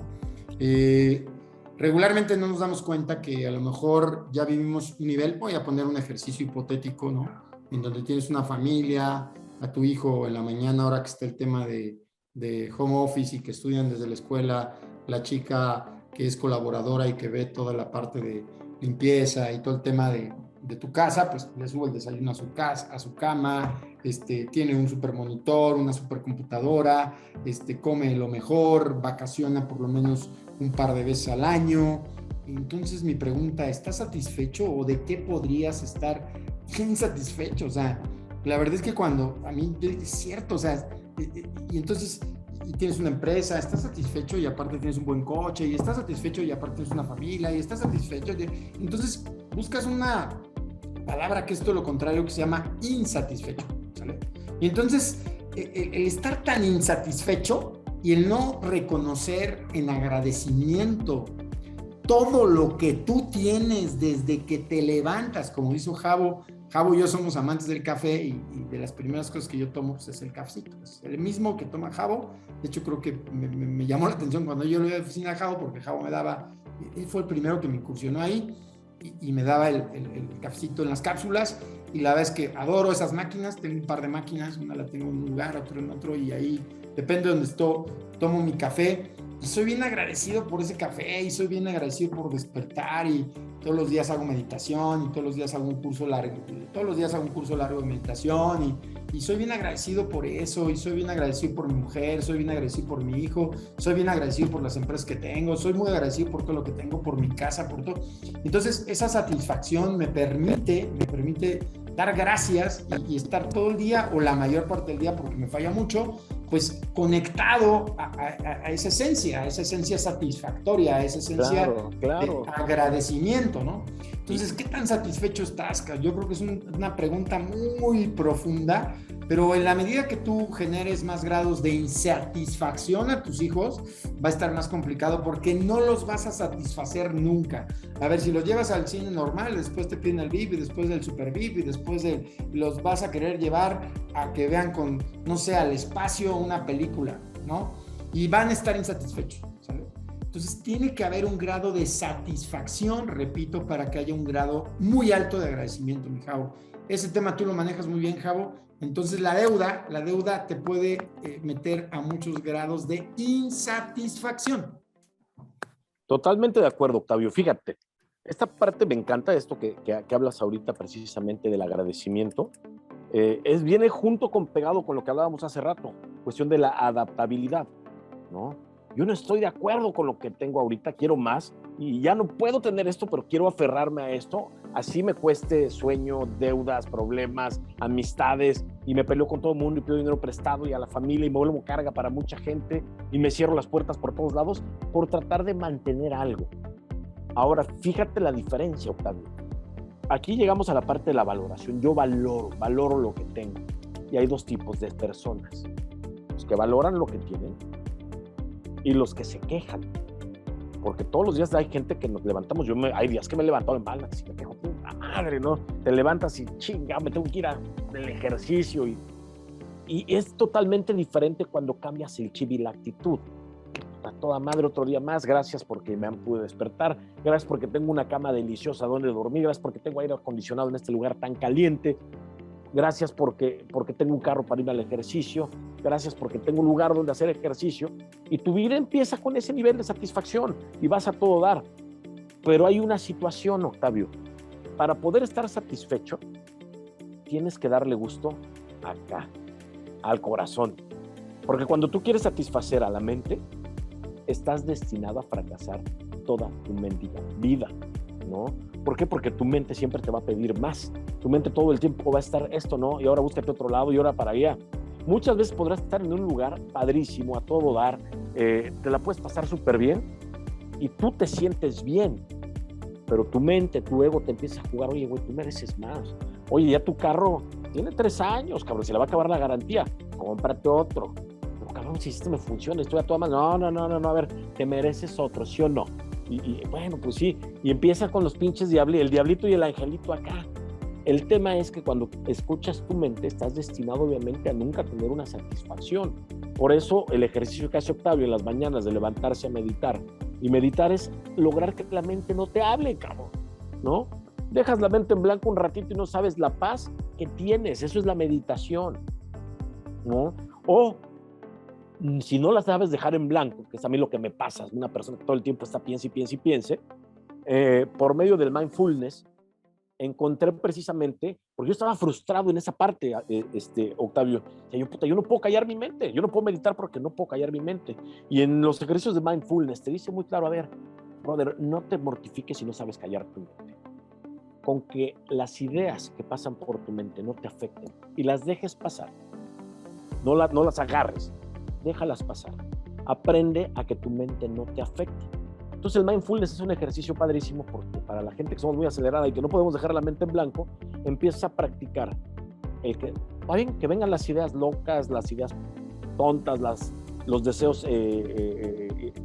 Regularmente no nos damos cuenta que a lo mejor ya vivimos un nivel, voy a poner un ejercicio hipotético, ¿no? en donde tienes una familia, a tu hijo en la mañana, ahora que está el tema de home office y que estudian desde la escuela, la chica que es colaboradora y que ve toda la parte de limpieza y todo el tema de tu casa, pues le sube el desayuno a su casa, a su cama, tiene un super monitor, una super computadora, come lo mejor, vacaciona por lo menos un par de veces al año. Entonces mi pregunta, ¿estás satisfecho o de qué podrías estar insatisfecho? O sea, la verdad es que cuando a mí es cierto, o sea, y entonces y tienes una empresa, estás satisfecho y aparte tienes un buen coche, y estás satisfecho y aparte tienes una familia, y estás satisfecho. Entonces buscas una palabra que es todo lo contrario, que se llama insatisfecho, ¿sale? Y entonces el estar tan insatisfecho y el no reconocer en agradecimiento todo lo que tú tienes desde que te levantas, como hizo Javo y yo somos amantes del café y de las primeras cosas que yo tomo pues, es el cafecito, es el mismo que toma Javo. De hecho creo que me llamó la atención cuando yo le iba a la oficina a Javo, porque Javo me daba, él fue el primero que me incursionó ahí y me daba el cafecito en las cápsulas, y la verdad es que adoro esas máquinas. Tengo un par de máquinas, una la tengo en un lugar, otra en otro, y ahí depende de donde estoy, tomo mi café. Y soy bien agradecido por ese café, y soy bien agradecido por despertar, y todos los días hago meditación, y todos los días hago un curso largo, de meditación, y soy bien agradecido por eso, y soy bien agradecido por mi mujer, soy bien agradecido por mi hijo, soy bien agradecido por las empresas que tengo, soy muy agradecido por todo lo que tengo, por mi casa, por todo. Entonces esa satisfacción me permite dar gracias y estar todo el día o la mayor parte del día, porque me falla mucho, pues conectado a esa esencia satisfactoria, a esa esencia claro. de agradecimiento, ¿no? Entonces, ¿qué tan satisfecho estás? Yo creo que es una pregunta muy profunda, pero en la medida que tú generes más grados de insatisfacción a tus hijos, va a estar más complicado, porque no los vas a satisfacer nunca. A ver, si los llevas al cine normal, después te piden el VIP, y después del super VIP, y después los vas a querer llevar a que vean con, no sé, al espacio una película, ¿no? Y van a estar insatisfechos, ¿sabes? Entonces tiene que haber un grado de satisfacción, repito, para que haya un grado muy alto de agradecimiento, mi Javo. Ese tema tú lo manejas muy bien, Javo. Entonces la deuda te puede meter a muchos grados de insatisfacción. Totalmente de acuerdo, Octavio. Fíjate, esta parte me encanta, esto que hablas ahorita precisamente del agradecimiento. Viene pegado con lo que hablábamos hace rato, cuestión de la adaptabilidad, ¿no? Yo no estoy de acuerdo con lo que tengo ahorita, quiero más, y ya no puedo tener esto, pero quiero aferrarme a esto, así me cueste sueño, deudas, problemas, amistades, y me peleo con todo el mundo y pido dinero prestado y a la familia, y me vuelvo carga para mucha gente, y me cierro las puertas por todos lados por tratar de mantener algo. Ahora, fíjate la diferencia, Octavio. Aquí llegamos a la parte de la valoración. Yo valoro lo que tengo. Y hay dos tipos de personas: los que valoran lo que tienen y los que se quejan. Porque todos los días hay gente que nos levantamos. Hay días que me he levantado en malas y me quejo, puta madre, ¿no? Te levantas y chinga, me tengo que ir al ejercicio. Y es totalmente diferente cuando cambias el chip y la actitud. A toda madre, otro día más, gracias porque me pude despertar, gracias porque tengo una cama deliciosa donde dormir, gracias porque tengo aire acondicionado en este lugar tan caliente, gracias porque tengo un carro para ir al ejercicio, gracias porque tengo un lugar donde hacer ejercicio, y tu vida empieza con ese nivel de satisfacción y vas a todo dar. Pero hay una situación, Octavio: para poder estar satisfecho tienes que darle gusto acá, al corazón, porque cuando tú quieres satisfacer a la mente, estás destinado a fracasar toda tu mendiga vida, ¿no? ¿Por qué? Porque tu mente siempre te va a pedir más. Tu mente todo el tiempo va a estar esto, ¿no? Y ahora búscate otro lado y ahora para allá. Muchas veces podrás estar en un lugar padrísimo, a todo dar, te la puedes pasar súper bien y tú te sientes bien, pero tu mente, tu ego te empieza a jugar: oye, güey, tú mereces más. Oye, ya tu carro tiene 3 años, cabrón, se le va a acabar la garantía, cómprate otro. Cabrón, si esto me funciona, estoy a toda madre. No, a ver, te mereces otro, ¿sí o no? Y bueno, pues sí, y empieza con los pinches el diablito y el angelito acá. El tema es que cuando escuchas tu mente, estás destinado obviamente a nunca tener una satisfacción. Por eso el ejercicio que hace Octavio en las mañanas de levantarse a meditar, y meditar es lograr que la mente no te hable, cabrón, ¿no? dejas la mente en blanco un ratito y no sabes la paz que tienes. Eso es la meditación, ¿no? O si no la sabes dejar en blanco, que es a mí lo que me pasa, una persona que todo el tiempo está piense y piense y piense, por medio del mindfulness, encontré precisamente, porque yo estaba frustrado en esa parte, Octavio, yo no puedo callar mi mente, yo no puedo meditar porque no puedo callar mi mente. Y en los ejercicios de mindfulness te dice muy claro, a ver, brother, no te mortifiques si no sabes callar tu mente. Con que las ideas que pasan por tu mente no te afecten y las dejes pasar, no las agarres, déjalas pasar. Aprende a que tu mente no te afecte. Entonces el mindfulness es un ejercicio padrísimo porque para la gente que somos muy acelerada y que no podemos dejar la mente en blanco, empiezas a practicar el que, está bien, que vengan las ideas locas, las ideas tontas, los deseos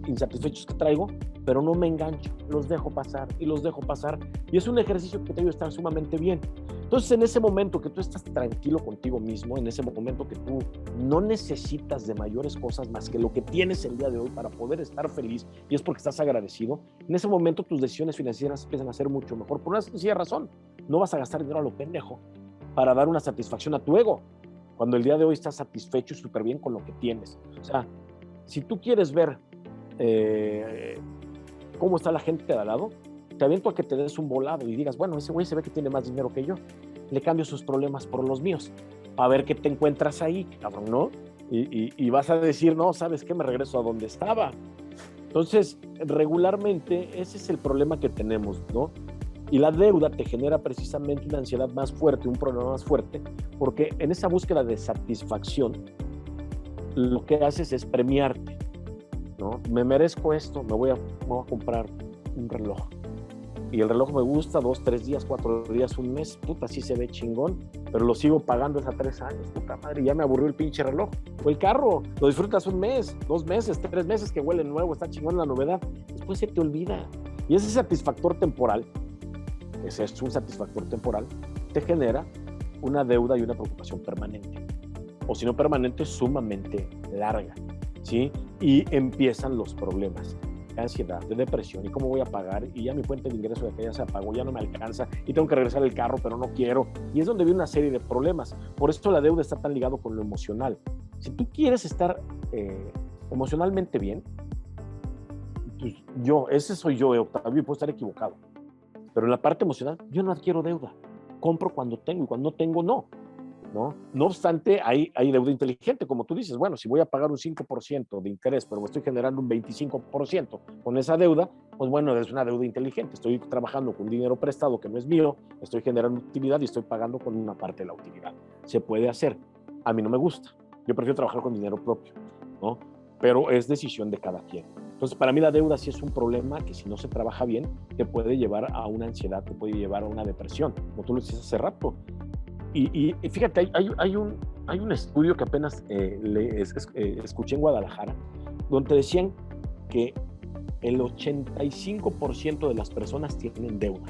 insatisfechos que traigo, pero no me engancho, los dejo pasar y los dejo pasar. Y es un ejercicio que te ayuda a estar sumamente bien. Entonces, en ese momento que tú estás tranquilo contigo mismo, en ese momento que tú no necesitas de mayores cosas más que lo que tienes el día de hoy para poder estar feliz, y es porque estás agradecido, en ese momento tus decisiones financieras empiezan a ser mucho mejor. Por una sencilla razón, no vas a gastar dinero a lo pendejo para dar una satisfacción a tu ego, cuando el día de hoy estás satisfecho y súper bien con lo que tienes. O sea, si tú quieres ver cómo está la gente de al lado, te aviento a que te des un volado y digas, bueno, ese güey se ve que tiene más dinero que yo, le cambio sus problemas por los míos, para ver qué te encuentras ahí, cabrón, ¿no? Y vas a decir, no, ¿sabes qué? Me regreso a donde estaba. Entonces, regularmente, ese es el problema que tenemos, ¿no? Y la deuda te genera precisamente una ansiedad más fuerte, un problema más fuerte, porque en esa búsqueda de satisfacción, lo que haces es premiarte, ¿no? Me merezco esto, me voy a comprar un reloj. Y el reloj me gusta 2, 3 días, 4 días, un mes, puta, sí se ve chingón, pero lo sigo pagando hasta 3 años, puta madre, ya me aburrió el pinche reloj. O el carro, lo disfrutas un mes, 2 meses, 3 meses que huele nuevo, está chingón la novedad, después se te olvida. Y ese satisfactor temporal, ese es un satisfactor temporal, te genera una deuda y una preocupación permanente. O si no permanente, sumamente larga, ¿sí? Y empiezan los problemas. Ansiedad, de depresión, y cómo voy a pagar, y ya mi fuente de ingreso de acá ya se apagó, ya no me alcanza, y tengo que regresar el carro, pero no quiero, y es donde viene una serie de problemas. Por eso la deuda está tan ligado con lo emocional. Si tú quieres estar emocionalmente bien, pues ese soy yo, Octavio, y puedo estar equivocado, pero en la parte emocional, yo no adquiero deuda, compro cuando tengo, y cuando no tengo, no. No obstante, hay deuda inteligente, como tú dices, bueno, si voy a pagar un 5% de interés, pero me estoy generando un 25% con esa deuda, pues bueno, es una deuda inteligente, estoy trabajando con dinero prestado que no es mío, estoy generando utilidad y estoy pagando con una parte de la utilidad. Se puede hacer, a mí no me gusta, yo prefiero trabajar con dinero propio, ¿no? Pero es decisión de cada quien. Entonces, para mí la deuda sí es un problema que si no se trabaja bien, te puede llevar a una ansiedad, te puede llevar a una depresión, como tú lo dices hace rato. Y fíjate, hay un estudio que apenas escuché en Guadalajara, donde decían que el 85% de las personas tienen deuda.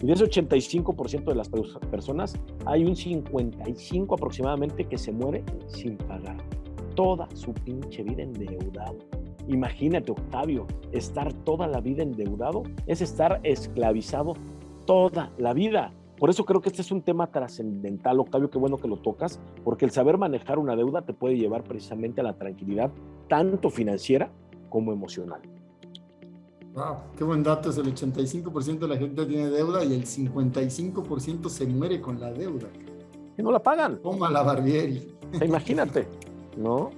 Y de ese 85% de las personas, hay un 55% aproximadamente que se muere sin pagar. Toda su pinche vida endeudado. Imagínate, Octavio, estar toda la vida endeudado es estar esclavizado toda la vida. Por eso creo que este es un tema trascendental, Octavio, qué bueno que lo tocas, porque el saber manejar una deuda te puede llevar precisamente a la tranquilidad, tanto financiera como emocional. Wow, qué buen dato, es el 85% de la gente tiene deuda y el 55% se muere con la deuda. Y no la pagan. Toma la Barbieri. Imagínate, ¿no?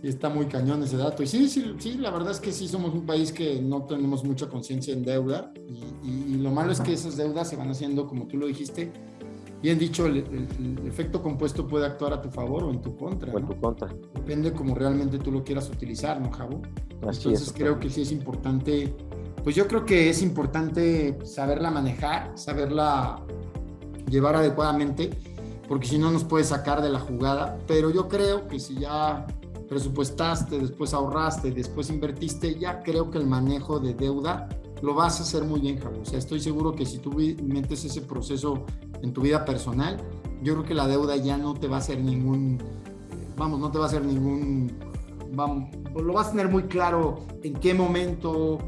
Sí, está muy cañón ese dato. Y sí, la verdad es que sí somos un país que no tenemos mucha conciencia en deuda y lo malo es que esas deudas se van haciendo, como tú lo dijiste, bien dicho, el efecto compuesto puede actuar a tu favor o en tu contra, o en tu contra. Depende como realmente tú lo quieras utilizar, ¿no, Javo? Entonces creo que sí es importante, pues yo creo que es importante saberla manejar, saberla llevar adecuadamente, porque si no nos puede sacar de la jugada, pero yo creo que si ya presupuestaste, después ahorraste, después invertiste, ya creo que el manejo de deuda lo vas a hacer muy bien, Javo. O sea, estoy seguro que si tú metes ese proceso en tu vida personal, yo creo que la deuda ya no te va a hacer lo vas a tener muy claro en qué momento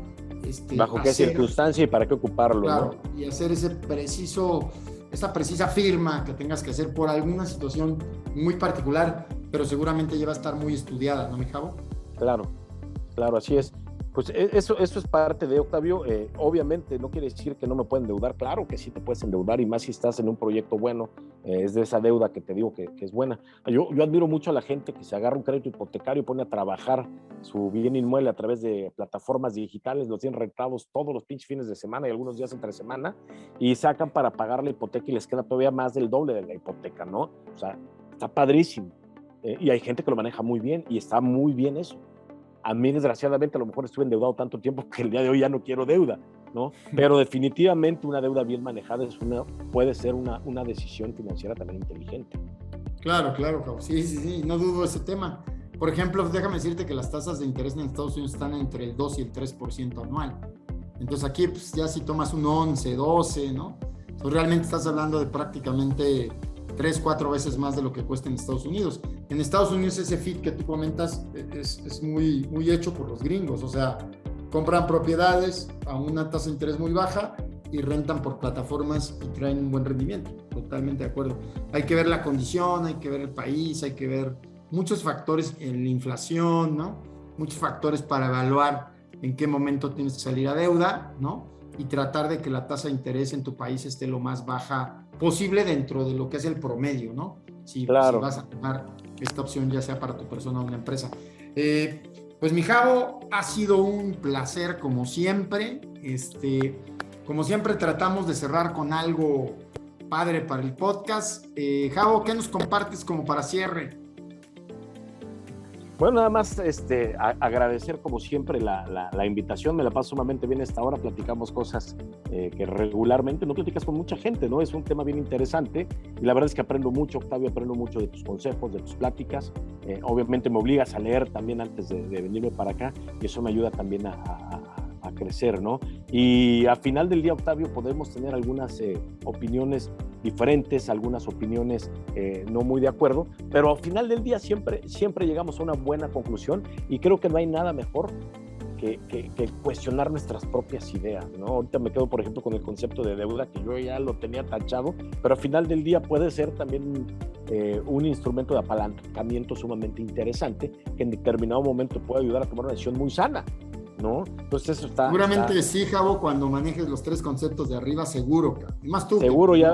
¿Bajo qué circunstancia y para qué ocuparlo? Claro, ¿no? y hacer esa precisa firma que tengas que hacer por alguna situación muy particular, pero seguramente ya va a estar muy estudiada, ¿no, mi Javo? Claro, así es. Pues eso es parte de, Octavio. Obviamente no quiere decir que no me pueden endeudar. Claro que sí te puedes endeudar, y más si estás en un proyecto bueno. Es de esa deuda que te digo que es buena. Yo admiro mucho a la gente que se agarra un crédito hipotecario y pone a trabajar su bien inmueble a través de plataformas digitales, los tienen rentados todos los pinches fines de semana y algunos días entre semana, y sacan para pagar la hipoteca y les queda todavía más del doble de la hipoteca, ¿no? O sea, está padrísimo. Y hay gente que lo maneja muy bien y está muy bien eso. A mí, desgraciadamente, a lo mejor estuve endeudado tanto tiempo que el día de hoy ya no quiero deuda, ¿no? Pero definitivamente una deuda bien manejada puede ser una decisión financiera también inteligente. Claro, Javo. Sí, no dudo ese tema. Por ejemplo, déjame decirte que las tasas de interés en Estados Unidos están entre el 2 y el 3% anual. Entonces aquí, pues ya si tomas un 11, 12, ¿no? Pues realmente estás hablando de prácticamente 3-4 veces más de lo que cuesta en Estados Unidos. En Estados Unidos ese FIT que tú comentas es muy, muy hecho por los gringos, o sea, compran propiedades a una tasa de interés muy baja y rentan por plataformas y traen un buen rendimiento. Totalmente de acuerdo. Hay que ver la condición, hay que ver el país, hay que ver muchos factores en la inflación, ¿no? Muchos factores para evaluar en qué momento tienes que salir a deuda, ¿no? Y tratar de que la tasa de interés en tu país esté lo más baja posible dentro de lo que es el promedio, ¿no? Si vas a tomar esta opción, ya sea para tu persona o una empresa. Pues mi Javo, ha sido un placer como siempre. Como siempre tratamos de cerrar con algo padre para el podcast. Javo, ¿qué nos compartes como para cierre? Bueno, nada más agradecer como siempre la invitación. Me la paso sumamente bien esta hora. Platicamos cosas que regularmente no platicas con mucha gente, ¿no? Es un tema bien interesante y la verdad es que aprendo mucho, Octavio, aprendo mucho de tus consejos, de tus pláticas. Obviamente me obligas a leer también antes de venirme para acá y eso me ayuda también a crecer, ¿no? Y al final del día, Octavio, podemos tener algunas opiniones diferentes, algunas opiniones no muy de acuerdo, pero al final del día siempre llegamos a una buena conclusión y creo que no hay nada mejor que cuestionar nuestras propias ideas, ¿no? Ahorita me quedo, por ejemplo, con el concepto de deuda, que yo ya lo tenía tachado, pero al final del día puede ser también un instrumento de apalancamiento sumamente interesante que en determinado momento puede ayudar a tomar una decisión muy sana, ¿no? Entonces eso está... Seguramente sí, Javo, cuando manejes los 3 conceptos de arriba, seguro, y más tú. Seguro ya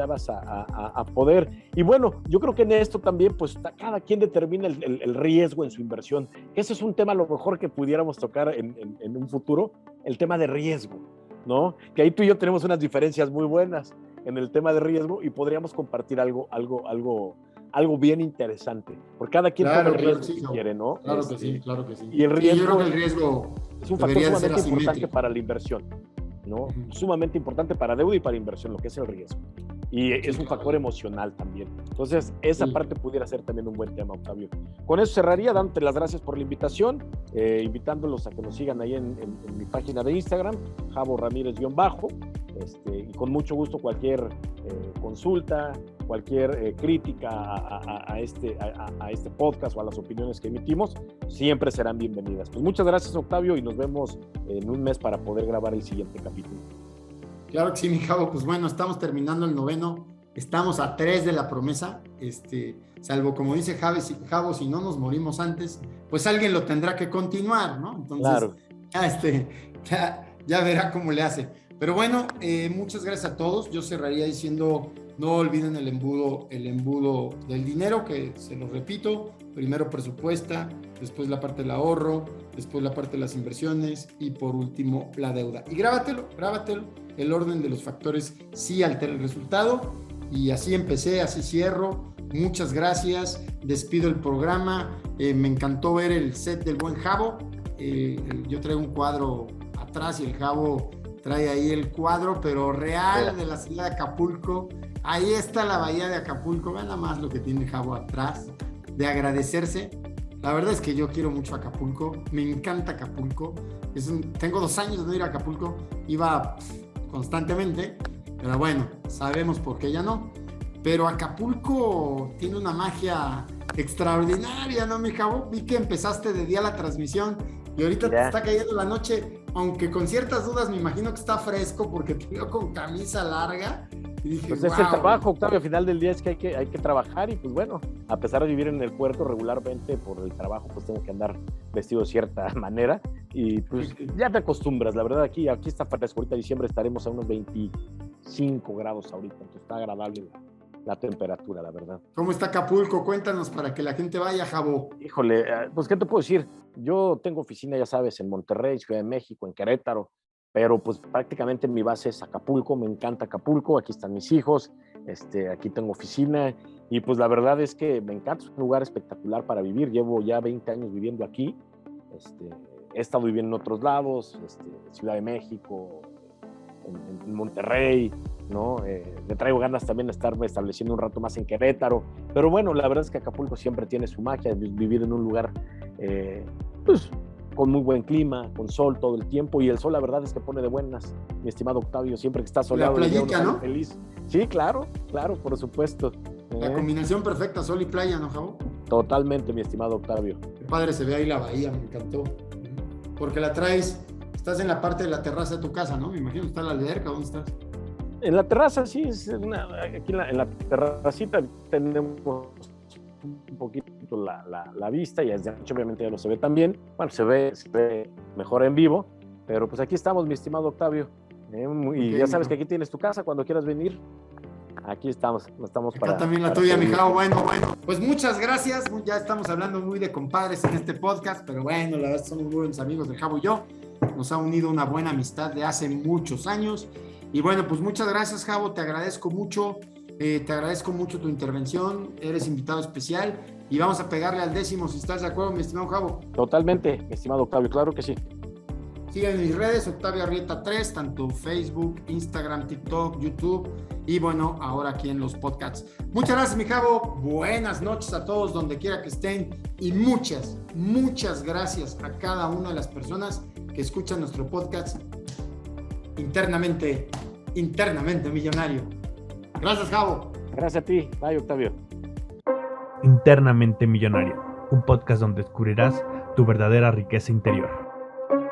vas a poder. Y bueno, yo creo que en esto también, pues cada quien determina el riesgo en su inversión. Ese es un tema a lo mejor que pudiéramos tocar en un futuro, el tema de riesgo, ¿no? Que ahí tú y yo tenemos unas diferencias muy buenas en el tema de riesgo y podríamos compartir algo bien interesante, porque cada quien toma el riesgo que quiere, ¿no? Claro que sí. Y el riesgo, yo creo que el riesgo es un factor sumamente importante para la inversión, ¿no? Sumamente importante para deuda y para inversión, lo que es el riesgo. Y es un factor emocional también. Entonces, esa parte pudiera ser también un buen tema, Octavio. Con eso cerraría, dándote las gracias por la invitación, invitándolos a que nos sigan ahí en mi página de Instagram, Javo Ramírez-, y con mucho gusto cualquier consulta, cualquier crítica a este podcast o a las opiniones que emitimos, siempre serán bienvenidas. Pues muchas gracias, Octavio, y nos vemos en un mes para poder grabar el siguiente capítulo. Claro que sí, mi Javo. Pues bueno, estamos terminando el 9º, estamos a 3 de la promesa, salvo como dice Javo, si no nos morimos antes, pues alguien lo tendrá que continuar, ¿no? Entonces, claro. ya verá cómo le hace. Pero bueno, muchas gracias a todos. Yo cerraría diciendo, no olviden el embudo del dinero, que se los repito, primero presupuesta, después la parte del ahorro, después la parte de las inversiones y por último la deuda. Y grábatelo, el orden de los factores sí altera el resultado. Y así empecé, así cierro. Muchas gracias, despido el programa. Me encantó ver el set del buen Javo. Yo traigo un cuadro atrás y el Javo trae ahí el cuadro, pero real, de la ciudad de Acapulco. Ahí está la bahía de Acapulco. Vean nada más lo que tiene Javo atrás, de agradecerse. La verdad es que yo quiero mucho Acapulco, me encanta Acapulco. Tengo 2 años de no ir a Acapulco, iba constantemente, pero bueno, sabemos por qué ya no. Pero Acapulco tiene una magia extraordinaria, ¿no, mi Javo? Vi que empezaste de día la transmisión y ahorita te está cayendo la noche aunque con ciertas dudas, me imagino que está fresco porque te veo con camisa larga. Y dije, pues es el trabajo, Octavio, al final del día es que hay que trabajar y pues bueno, a pesar de vivir en el puerto regularmente por el trabajo, pues tengo que andar vestido de cierta manera y pues ya te acostumbras, la verdad aquí está fresco, ahorita en diciembre estaremos a unos 25 grados ahorita, entonces está agradable la temperatura, la verdad. ¿Cómo está Acapulco? Cuéntanos para que la gente vaya, Jabo. Híjole, pues ¿qué te puedo decir? Yo tengo oficina, ya sabes, en Monterrey, Ciudad de México, en Querétaro, pero pues prácticamente mi base es Acapulco, me encanta Acapulco, aquí están mis hijos, aquí tengo oficina y pues la verdad es que me encanta, es un lugar espectacular para vivir, llevo ya 20 años viviendo aquí, he estado viviendo en otros lados, Ciudad de México, en Monterrey, ¿no? Le traigo ganas también de estarme estableciendo un rato más en Querétaro, pero bueno, la verdad es que Acapulco siempre tiene su magia, vivir en un lugar, pues, con muy buen clima, con sol todo el tiempo, y el sol la verdad es que pone de buenas, mi estimado Octavio, siempre que está soleado. La playita, ¿no? Feliz. Sí, claro, por supuesto. La combinación perfecta, sol y playa, ¿no, Jabo? Totalmente, mi estimado Octavio. Qué padre se ve ahí la bahía, me encantó. Porque la traes, estás en la parte de la terraza de tu casa, ¿no? Me imagino, ¿está en la alberca? ¿Dónde estás? En la terraza, sí, aquí en la terracita tenemos un poquito la vista y desde anoche obviamente ya no se ve tan bien. Bueno, se ve mejor en vivo, pero pues aquí estamos, mi estimado Octavio. Y okay, ya sabes que aquí tienes tu casa cuando quieras venir. Aquí estamos acá para... también la tuya, mi Jabo. Bueno. Pues muchas gracias. Ya estamos hablando muy de compadres en este podcast, pero bueno, la verdad somos muy buenos amigos de Jabo y yo. Nos ha unido una buena amistad de hace muchos años. Y bueno, pues muchas gracias, Jabo. Te agradezco mucho. Te agradezco mucho tu intervención. Eres invitado especial. Y vamos a pegarle al 10º, si estás de acuerdo, mi estimado Jabo. Totalmente, mi estimado Octavio. Claro que sí. Sigan en mis redes, Octavio Arrieta 3, tanto Facebook, Instagram, TikTok, YouTube y bueno, ahora aquí en los podcasts. Muchas gracias, mi Jabo. Buenas noches a todos donde quiera que estén y muchas gracias a cada una de las personas que escuchan nuestro podcast internamente millonario. Gracias, Jabo. Gracias a ti. Bye, Octavio. Internamente Millonario, un podcast donde descubrirás tu verdadera riqueza interior.